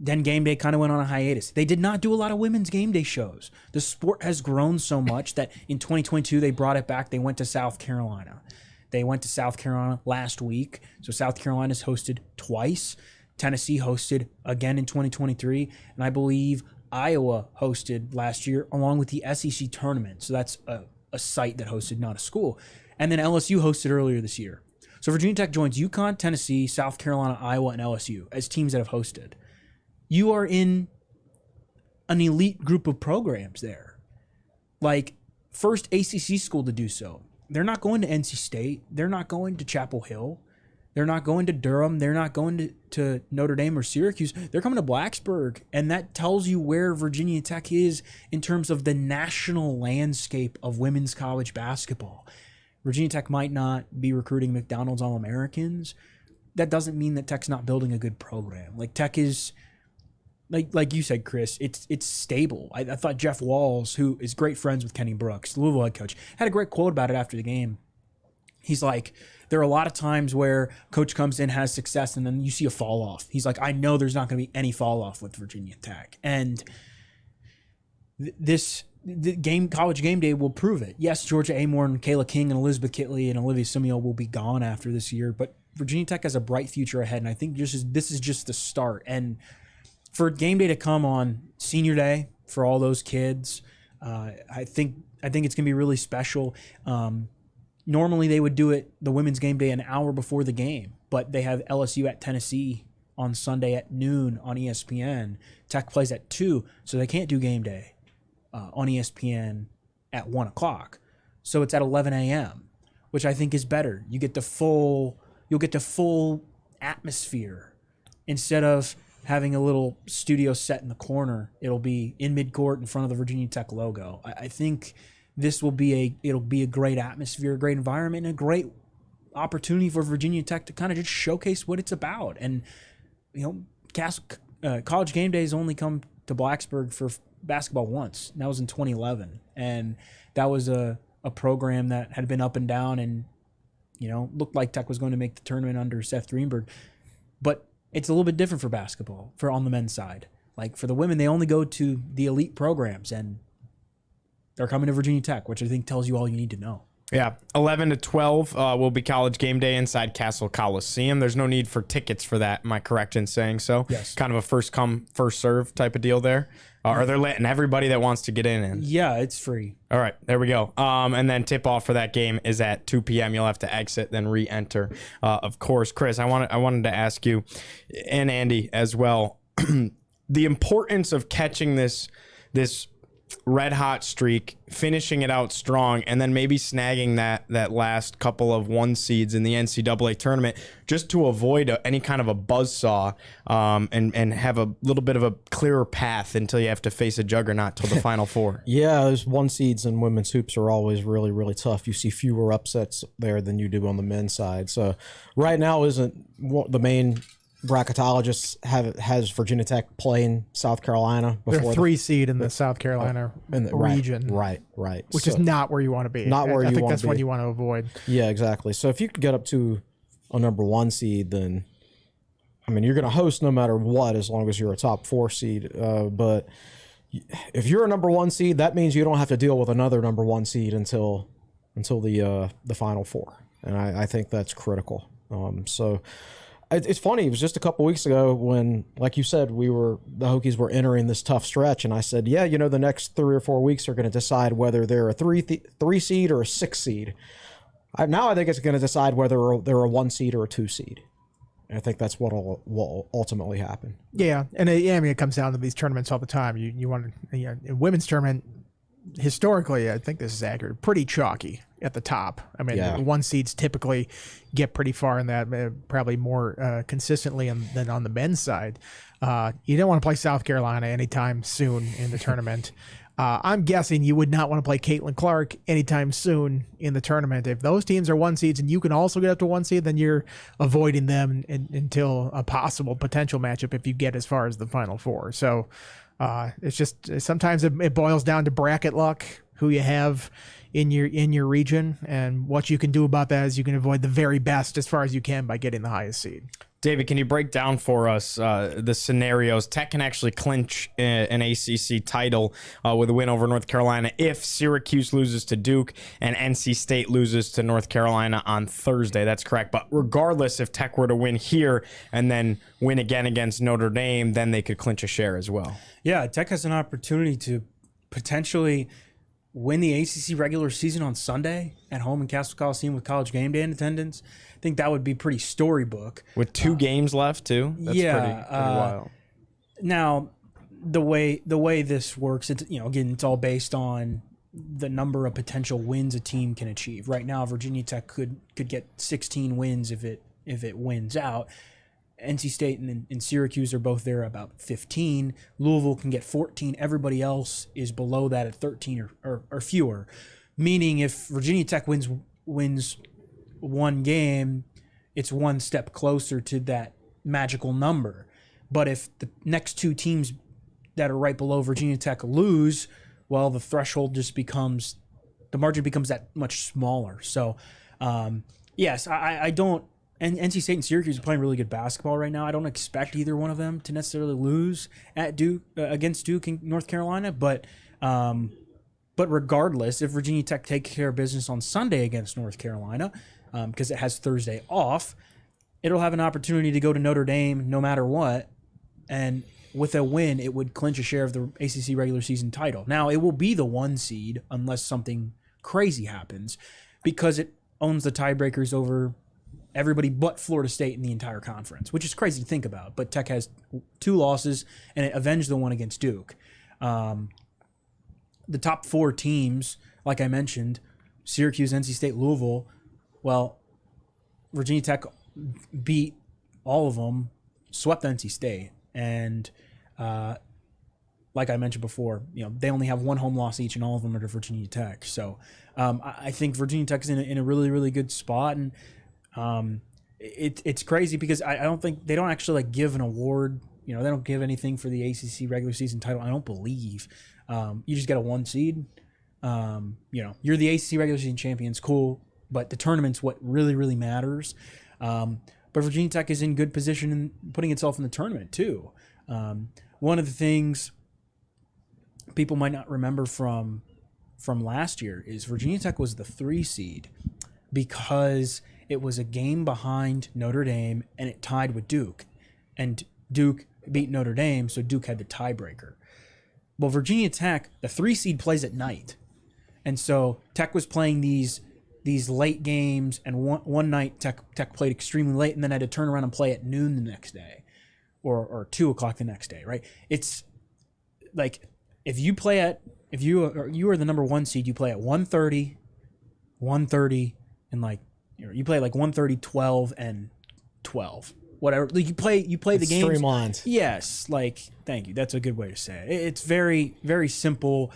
[SPEAKER 5] Then game day kind of went on a hiatus. They did not do a lot of women's game day shows. The sport has grown so much that in 2022 they brought it back. They went to South Carolina. They went to South Carolina last week. So South Carolina's hosted twice. Tennessee hosted again in 2023. And I believe Iowa hosted last year along with the SEC Tournament. So that's a site that hosted, not a school. And then LSU hosted earlier this year. So Virginia Tech joins UConn, Tennessee, South Carolina, Iowa, and LSU as teams that have hosted. You are in an elite group of programs there. Like, first ACC school to do so. They're not going to NC State. They're not going to Chapel Hill. They're not going to Durham. They're not going to Notre Dame or Syracuse. They're coming to Blacksburg. And that tells you where Virginia Tech is in terms of the national landscape of women's college basketball. Virginia Tech might not be recruiting McDonald's All-Americans. That doesn't mean that Tech's not building a good program. Like, Tech is, like you said, Chris, it's stable. I thought Jeff Walls, who is great friends with Kenny Brooks, the Louisville head coach, had a great quote about it after the game. He's like, there are a lot of times where coach comes in, has success, and then you see a fall off. He's like, I know there's not going to be any fall off with Virginia Tech. And College Game Day will prove it. Yes, Georgia Amore and Kayla King and Elizabeth Kitley and Olivia Simeo will be gone after this year, but Virginia Tech has a bright future ahead, and I think this is just the start. And for Game Day to come on Senior Day for all those kids, I think it's going to be really special. Normally they would do it, the women's game day, an hour before the game, but they have LSU at Tennessee on Sunday at noon on ESPN. Tech plays at 2, so they can't do game day on ESPN at 1 o'clock. So it's at 11 a.m., which I think is better. You'll get the full atmosphere instead of having a little studio set in the corner. It'll be in midcourt in front of the Virginia Tech logo. I think this will be a great atmosphere, a great environment, and a great opportunity for Virginia Tech to kind of just showcase what it's about. And, College Game Day has only come to Blacksburg for basketball once. That was in 2011. And that was a program that had been up and down and, looked like Tech was going to make the tournament under Seth Greenberg. But it's a little bit different for basketball, on the men's side. Like, for the women, they only go to the elite programs, and they're coming to Virginia Tech, which I think tells you all you need to know.
[SPEAKER 1] Yeah, 11 to 12 will be College Game Day inside Cassell Coliseum. There's no need for tickets for that. Am I correct in saying so?
[SPEAKER 5] Yes.
[SPEAKER 1] Kind of a first come, first serve type of deal there. Or they're letting everybody that wants to get in.
[SPEAKER 5] Yeah, it's free.
[SPEAKER 1] All right, there we go. And then tip-off for that game is at 2 p.m. You'll have to exit, then re-enter. Of course, Chris, I wanted to ask you, and Andy as well, the importance of catching this red hot streak, finishing it out strong, and then maybe snagging that last couple of 1 seeds in the NCAA tournament just to avoid any kind of a buzzsaw and have a little bit of a clearer path until you have to face a juggernaut till the Final Four.
[SPEAKER 2] Yeah, those 1 seeds in women's hoops are always really, really tough. You see fewer upsets there than you do on the men's side. So right now isn't what the main bracketologists has Virginia Tech playing South Carolina before
[SPEAKER 3] they're 3 seed in the South Carolina region,
[SPEAKER 2] right,
[SPEAKER 3] which is not where you want to be.
[SPEAKER 2] Not where you want to be.
[SPEAKER 3] I think that's what you want to avoid.
[SPEAKER 2] Yeah, exactly. So if you could get up to a number 1 seed, then you're going to host no matter what, as long as you're a top 4 seed. But if you're a number 1 seed, that means you don't have to deal with another number 1 seed until the Final Four, and I think that's critical. So. It's funny. It was just a couple weeks ago when, like you said, the Hokies were entering this tough stretch, and I said, yeah, the next 3 or 4 weeks are going to decide whether they're a 3 seed or a 6 seed. Now I think it's going to decide whether they're a 1 seed or a 2 seed. And I think that's what will ultimately happen.
[SPEAKER 3] Yeah, and it comes down to these tournaments all the time. You want a women's tournament. Historically, I think this is accurate. Pretty chalky at the top. 1 seeds typically get pretty far in that, probably more consistently than on the men's side. You don't want to play South Carolina anytime soon in the tournament. I'm guessing you would not want to play Caitlin Clark anytime soon in the tournament. If those teams are 1 seeds and you can also get up to 1 seed, then you're avoiding them until a possible potential matchup if you get as far as the Final Four. So it's just sometimes it boils down to bracket luck, who you have in your region, and what you can do about that is you can avoid the very best as far as you can by getting the highest seed.
[SPEAKER 1] David, can you break down for us the scenarios? Tech can actually clinch an ACC title with a win over North Carolina if Syracuse loses to Duke and NC State loses to North Carolina on Thursday. That's correct. But regardless, if Tech were to win here and then win again against Notre Dame, then they could clinch a share as well.
[SPEAKER 5] Yeah, Tech has an opportunity to potentially win the ACC regular season on Sunday at home in Cassell Coliseum with College Gameday in attendance. I think that would be pretty storybook.
[SPEAKER 1] With 2 games left, too? That's pretty wild.
[SPEAKER 5] Now, the way this works, it's, again, it's all based on the number of potential wins a team can achieve. Right now, Virginia Tech could get 16 wins if it wins out. NC State and Syracuse are both there about 15. Louisville can get 14. Everybody else is below that at 13 or fewer. Meaning if Virginia Tech wins one game, it's one step closer to that magical number. But if the next 2 teams that are right below Virginia Tech lose, well, the threshold just becomes, the margin becomes that much smaller. So, yes, I don't. And NC State and Syracuse are playing really good basketball right now. I don't expect either one of them to necessarily lose at Duke against Duke and North Carolina. But regardless, if Virginia Tech takes care of business on Sunday against North Carolina, because it has Thursday off, it'll have an opportunity to go to Notre Dame no matter what. And with a win, it would clinch a share of the ACC regular season title. Now, it will be the 1 seed unless something crazy happens, because it owns the tiebreakers over everybody but Florida State in the entire conference, which is crazy to think about. But Tech has 2 losses, and it avenged the one against Duke. The top 4 teams, like I mentioned, Syracuse, NC State, Louisville, well, Virginia Tech beat all of them, swept NC State. And like I mentioned before, they only have 1 home loss each, and all of them are to Virginia Tech. So I think Virginia Tech is in a really, really good spot. And it's crazy because I don't think they don't actually give an award. They don't give anything for the ACC regular season title. I don't believe. You just get a 1 seed. You're the ACC regular season champions, cool, but the tournament's what really, really matters. But Virginia Tech is in good position in putting itself in the tournament too. One of the things people might not remember from last year is Virginia Tech was the 3 seed because it was a game behind Notre Dame and it tied with Duke. And Duke beat Notre Dame, so Duke had the tiebreaker. Well, Virginia Tech, the 3 seed plays at night. And so Tech was playing these late games, and one night Tech played extremely late and then had to turn around and play at noon the next day or 2 o'clock the next day, right? It's like if you are the number 1 seed, you play at 1:30, and you play like 1:30, 12, and 12. Whatever. Like you play the game.
[SPEAKER 2] Streamlined.
[SPEAKER 5] Yes. Thank you. That's a good way to say it. It's very, very simple.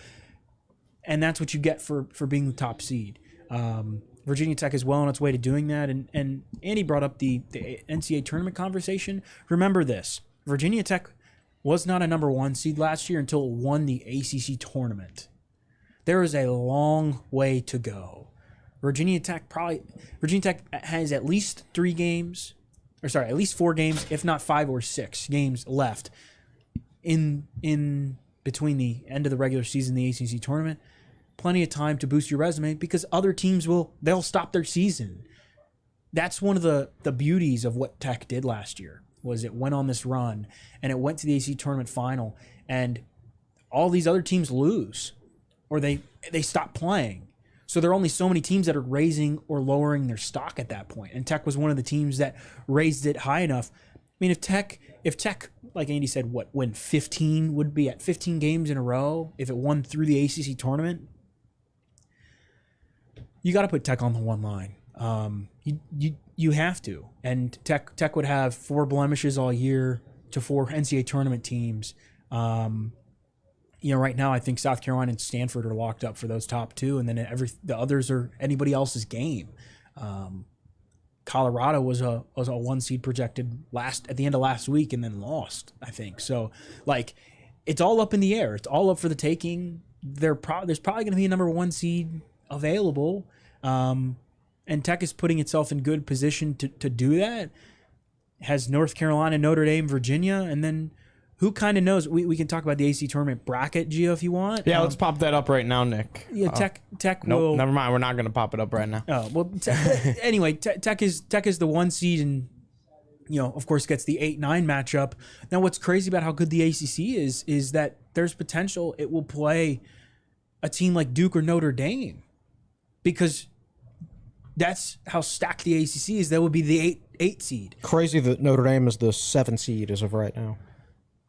[SPEAKER 5] And that's what you get for being the top seed. Virginia Tech is well on its way to doing that. And Andy brought up the NCAA tournament conversation. Remember this. Virginia Tech was not a number 1 seed last year until it won the ACC tournament. There is a long way to go. Virginia Tech has at least 4 games, if not 5 or 6 games left in between the end of the regular season and the ACC tournament. Plenty of time to boost your resume because other teams they'll stop their season. That's one of the beauties of what Tech did last year, was it went on this run and it went to the ACC tournament final, and all these other teams lose or they stop playing. So there are only so many teams that are raising or lowering their stock at that point. And Tech was one of the teams that raised it high enough. I mean, if Tech, like Andy said, win 15 would be at 15 games in a row, if it won through the ACC tournament, you got to put Tech on the one line. You have to. And Tech would have 4 blemishes all year to 4 NCAA tournament teams. Right now I think South Carolina and Stanford are locked up for those top 2, and then the others are anybody else's game. Colorado was a 1 seed projected at the end of last week and then lost, I think. So it's all up in the air. It's all up for the taking. There's probably going to be a number 1 seed available. And Tech is putting itself in good position to do that. Has North Carolina, Notre Dame, Virginia, and then who kind of knows? We can talk about the ACC tournament bracket, Gio, if you want.
[SPEAKER 1] Yeah, let's pop that up right now, Nick.
[SPEAKER 5] Yeah, Tech
[SPEAKER 1] Nope,
[SPEAKER 5] will.
[SPEAKER 1] never mind. We're not going to pop it up right now.
[SPEAKER 5] Oh well. Anyway, Tech is the 1 seed, and of course, gets the 8-9 matchup. Now, what's crazy about how good the ACC is that there's potential it will play a team like Duke or Notre Dame, because that's how stacked the ACC is. That would be the 8 seed.
[SPEAKER 2] Crazy that Notre Dame is the 7 seed as of right now.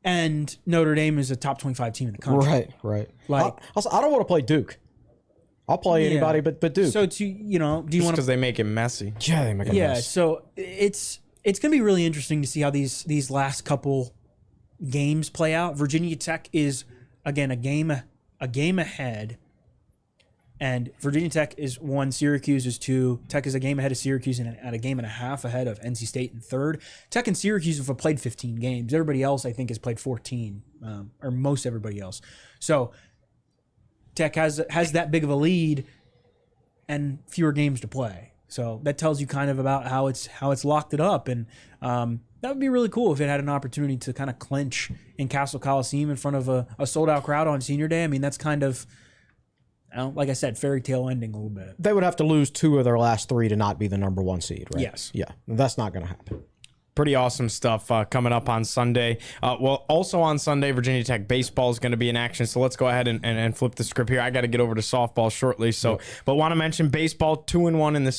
[SPEAKER 5] And Notre Dame is a top 25 team in the country.
[SPEAKER 2] Right.
[SPEAKER 5] Like,
[SPEAKER 2] I don't want to play Duke. I'll play anybody but Duke.
[SPEAKER 5] So do you want to?
[SPEAKER 1] Because they make it messy.
[SPEAKER 2] Yeah, they make it mess.
[SPEAKER 5] So it's going to be really interesting to see how these last couple games play out. Virginia Tech is again a game ahead. And Virginia Tech is 1, Syracuse is 2. Tech is a game ahead of Syracuse and at a game and a half ahead of NC State in 3rd. Tech and Syracuse have played 15 games. Everybody else, I think, has played 14, or most everybody else. So Tech has that big of a lead and fewer games to play. So that tells you kind of about how it's locked it up. And that would be really cool if it had an opportunity to kind of clinch in Cassell Coliseum in front of a sold-out crowd on Senior Day. I mean, that's kind of... like I said, fairy tale ending a little bit.
[SPEAKER 2] They would have to lose 2 of their last 3 to not be the number 1 seed, right?
[SPEAKER 5] Yes.
[SPEAKER 2] Yeah, that's not going to happen.
[SPEAKER 1] Pretty awesome stuff coming up on Sunday. Well, also on Sunday, Virginia Tech baseball is going to be in action. So let's go ahead and flip the script here. I got to get over to softball shortly. But want to mention baseball 2-1 in the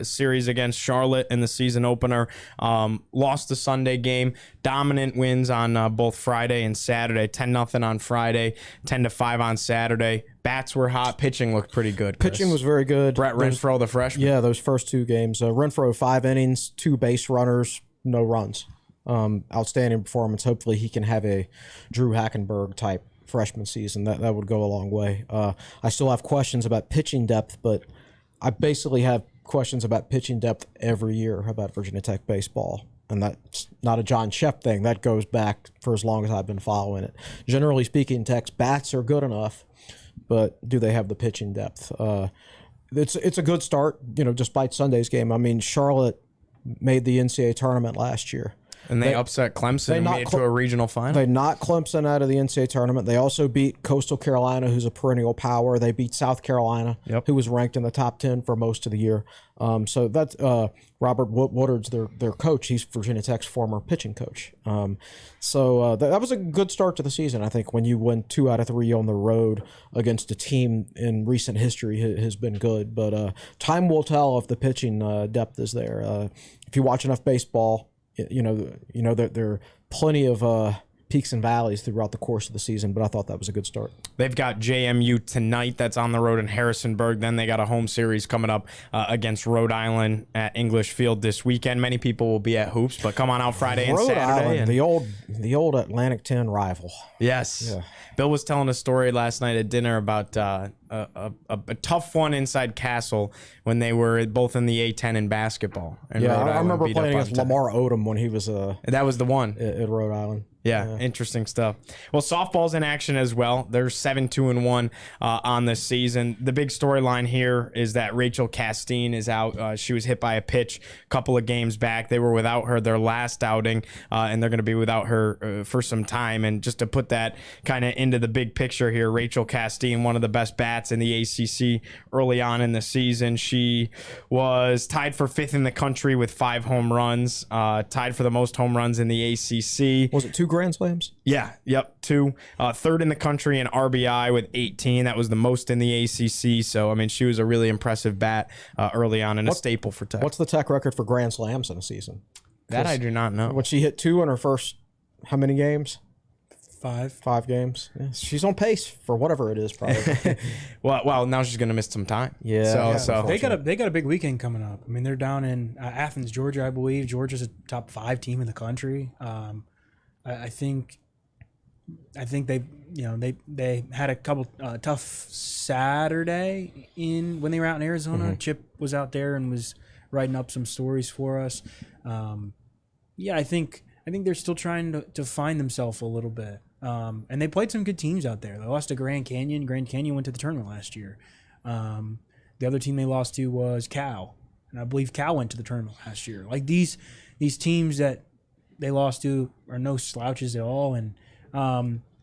[SPEAKER 1] series against Charlotte in the season opener. Lost the Sunday game. Dominant wins on both Friday and Saturday. 10-0 on Friday. 10-5 on Saturday. Bats were hot. Pitching looked pretty good, Chris.
[SPEAKER 2] Pitching was very good.
[SPEAKER 1] Brett Renfro, the freshman.
[SPEAKER 2] Yeah, those first 2 games. Renfro, 5 innings, 2 base runners, no runs. Outstanding performance. Hopefully he can have a Drew Hackenberg type freshman season. That would go a long way. I still have questions about pitching depth, but I basically have questions about pitching depth every year about Virginia Tech baseball. And that's not a John Shepp thing. That goes back for as long as I've been following it. Generally speaking, Tech's bats are good enough, but do they have the pitching depth? It's a good start, despite Sunday's game. I mean, Charlotte made the NCAA tournament last year.
[SPEAKER 1] And they upset Clemson and made it to a regional final.
[SPEAKER 2] They knocked Clemson out of the NCAA tournament. They also beat Coastal Carolina, who's a perennial power. They beat South Carolina, who was ranked in the top 10 for most of the year. So that's Robert Woodard's their coach. He's Virginia Tech's former pitching coach. So that was a good start to the season. I think when you win 2 out of 3 on the road against a team in recent history has been good. But time will tell if the pitching depth is there. If you watch enough baseball, that there are plenty of peaks and valleys throughout the course of the season, but I thought that was a good start.
[SPEAKER 1] They've got JMU tonight. That's on the road in Harrisonburg. Then they got a home series coming up against Rhode Island at English Field this weekend. Many people will be at hoops, but come on out Friday and Saturday.
[SPEAKER 2] Island, the old Atlantic 10 rival.
[SPEAKER 1] Yes.
[SPEAKER 2] Yeah.
[SPEAKER 1] Bill was telling a story last night at dinner about a tough one inside Cassell when they were both in the A-10 in basketball. And
[SPEAKER 2] I remember playing against Lamar Odom when he was
[SPEAKER 1] that was the one
[SPEAKER 2] at Rhode Island.
[SPEAKER 1] Yeah, interesting stuff. Well, softball's in action as well. They're 7-2-1 on this season. The big storyline here is that Rachel Castine is out. She was hit by a pitch a couple of games back. They were without her their last outing, and they're going to be without her for some time. And just to put that kind of into the big picture here, Rachel Castine, one of the best bats in the ACC early on in the season. She was tied for 5th in the country with 5 home runs, tied for the most home runs in the ACC.
[SPEAKER 2] Was it 2 Grand Slams?
[SPEAKER 1] Yeah, yep, 2. 3rd in the country in RBI with 18. That was the most in the ACC. So, I mean, she was a really impressive bat early on and a staple for Tech.
[SPEAKER 2] What's the Tech record for Grand Slams in a season?
[SPEAKER 1] That I do not know.
[SPEAKER 2] When she hit 2 in her first, how many games? 5 games. Yeah, she's on pace for whatever it is, probably.
[SPEAKER 1] well, now she's going to miss some time.
[SPEAKER 2] Yeah.
[SPEAKER 1] So
[SPEAKER 5] they got a big weekend coming up. I mean, they're down in Athens, Georgia, I believe. Georgia's a top 5 team in the country. I think they had a couple tough Saturday when they were out in Arizona. Mm-hmm. Chip was out there and was writing up some stories for us. I think they're still trying to find themselves a little bit. And they played some good teams out there. They lost to Grand Canyon. Grand Canyon went to the tournament last year. The other team they lost to was Cal, and I believe Cal went to the tournament last year. Like these teams that they lost to are no slouches at all, and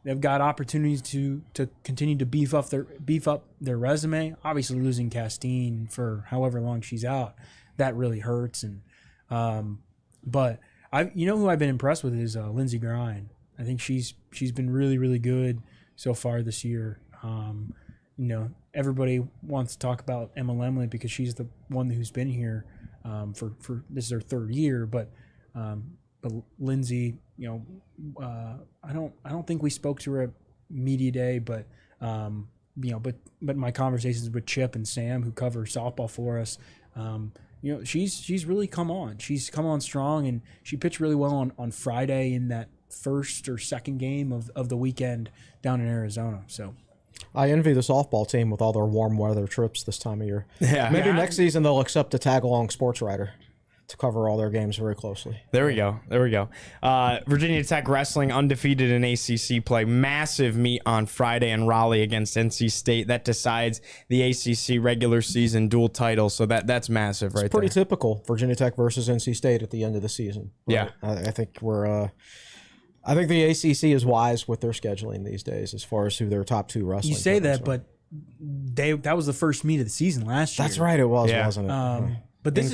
[SPEAKER 5] they've got opportunities to continue to beef up their resume. Obviously, losing Castine for however long she's out, that really hurts. And but who I've been impressed with is Lindsey Grind. I think she's been really, really good so far this year. Everybody wants to talk about Emma Lemley because she's the one who's been here for this is her third year, but Lindsay, I don't think we spoke to her at media day, but but my conversations with Chip and Sam, who cover softball for us, she's really come on. She's come on strong, and she pitched really well on Friday in that first or second game of the weekend down in Arizona. So
[SPEAKER 2] I envy the softball team with all their warm weather trips this time of year.
[SPEAKER 1] Yeah.
[SPEAKER 2] Maybe next season they'll accept a tag-along sports writer to cover all their games very closely.
[SPEAKER 1] There we go. Virginia Tech wrestling undefeated in ACC play. Massive meet on Friday in Raleigh against NC State. That decides the ACC regular season dual title. So that's massive, right? It's
[SPEAKER 2] pretty typical. Virginia Tech versus NC State at the end of the season.
[SPEAKER 1] Right?
[SPEAKER 2] Yeah, I think I think the ACC is wise with their scheduling these days as far as who their top two wrestling.
[SPEAKER 5] You say that,
[SPEAKER 2] are.
[SPEAKER 5] but that was the first meet of the season last year.
[SPEAKER 2] That's right, it was, wasn't it?
[SPEAKER 5] But this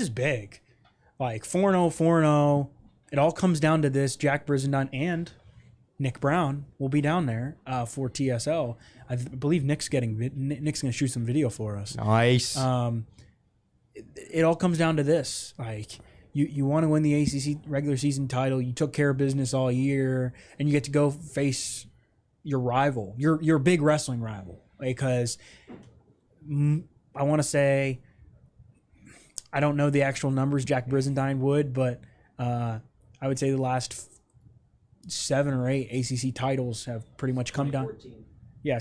[SPEAKER 5] is big. Like 4-0, 4-0. It all comes down to this. Jack Brizendine and Nick Brown will be down there for TSL. I believe Nick's going to shoot some video for us.
[SPEAKER 1] Nice.
[SPEAKER 5] It all comes down to this. Like you want to win the ACC regular season title. You took care of business all year, and you get to go face your rival, your big wrestling rival. Because I want to say, I don't know the actual numbers Jack Brizendine would, but I would say the last 7 or 8 ACC titles have pretty much come down. Yeah,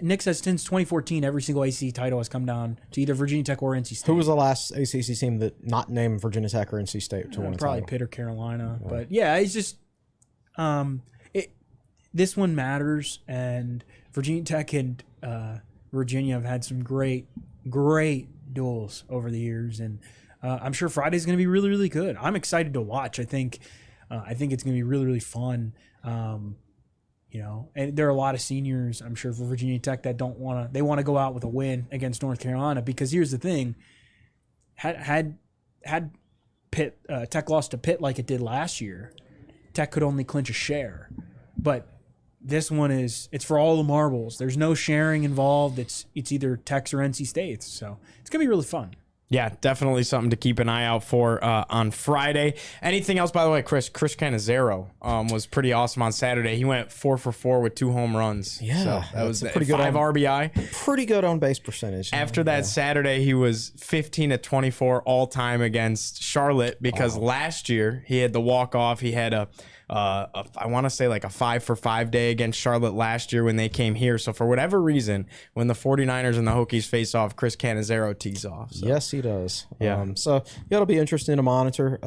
[SPEAKER 5] Nick says since 2014, every single ACC title has come down to either Virginia Tech or NC State.
[SPEAKER 2] Who was the last ACC team that not named Virginia Tech or NC State to win a
[SPEAKER 5] probably
[SPEAKER 2] title?
[SPEAKER 5] Pitt or Carolina. Yeah. But yeah, it's just this one matters, and Virginia Tech and Virginia have had some great duels over the years, and I'm sure Friday's going to be really, really good. I'm excited to watch. I think it's going to be really, really fun. And there are a lot of seniors, I'm sure, for Virginia Tech that want to go out with a win against North Carolina, because here's the thing: had Pitt Tech lost to Pitt like it did last year, Tech could only clinch a share, but this one it's for all the marbles. There's no sharing involved. It's either Tech's or NC State's. So it's going to be really fun.
[SPEAKER 1] Yeah, definitely something to keep an eye out for on Friday. Anything else, by the way, Chris Cannizzaro was pretty awesome on Saturday. He went 4 for 4 with 2 home runs.
[SPEAKER 2] Yeah,
[SPEAKER 1] so that was
[SPEAKER 2] pretty good
[SPEAKER 1] 5 RBI.
[SPEAKER 2] Pretty good on base percentage.
[SPEAKER 1] After that Saturday, he was 15-24 all time against Charlotte, because last year he had the walk off. He had I want to say like a 5 for 5 day against Charlotte last year when they came here. So for whatever reason, when the 49ers and the Hokies face off, Chris Cannizzaro tees off. So.
[SPEAKER 2] Yes, he does.
[SPEAKER 1] Yeah.
[SPEAKER 2] So it'll be interesting to monitor.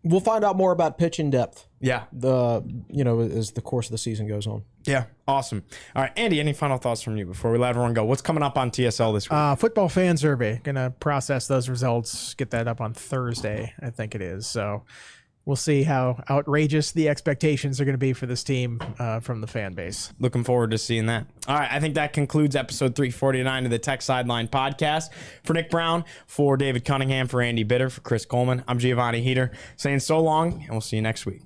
[SPEAKER 2] We'll find out more about pitch in depth.
[SPEAKER 1] Yeah.
[SPEAKER 2] As the course of the season goes on.
[SPEAKER 1] Yeah. Awesome. All right, Andy, any final thoughts from you before we let everyone go? What's coming up on TSL this week?
[SPEAKER 3] Football fan survey. Gonna process those results. Get that up on Thursday, I think it is. So we'll see how outrageous the expectations are going to be for this team from the fan base.
[SPEAKER 1] Looking forward to seeing that. All right, I think that concludes episode 349 of the Tech Sideline Podcast. For Nick Brown, for David Cunningham, for Andy Bitter, for Chris Coleman, I'm Giovanni Heater, saying so long, and we'll see you next week.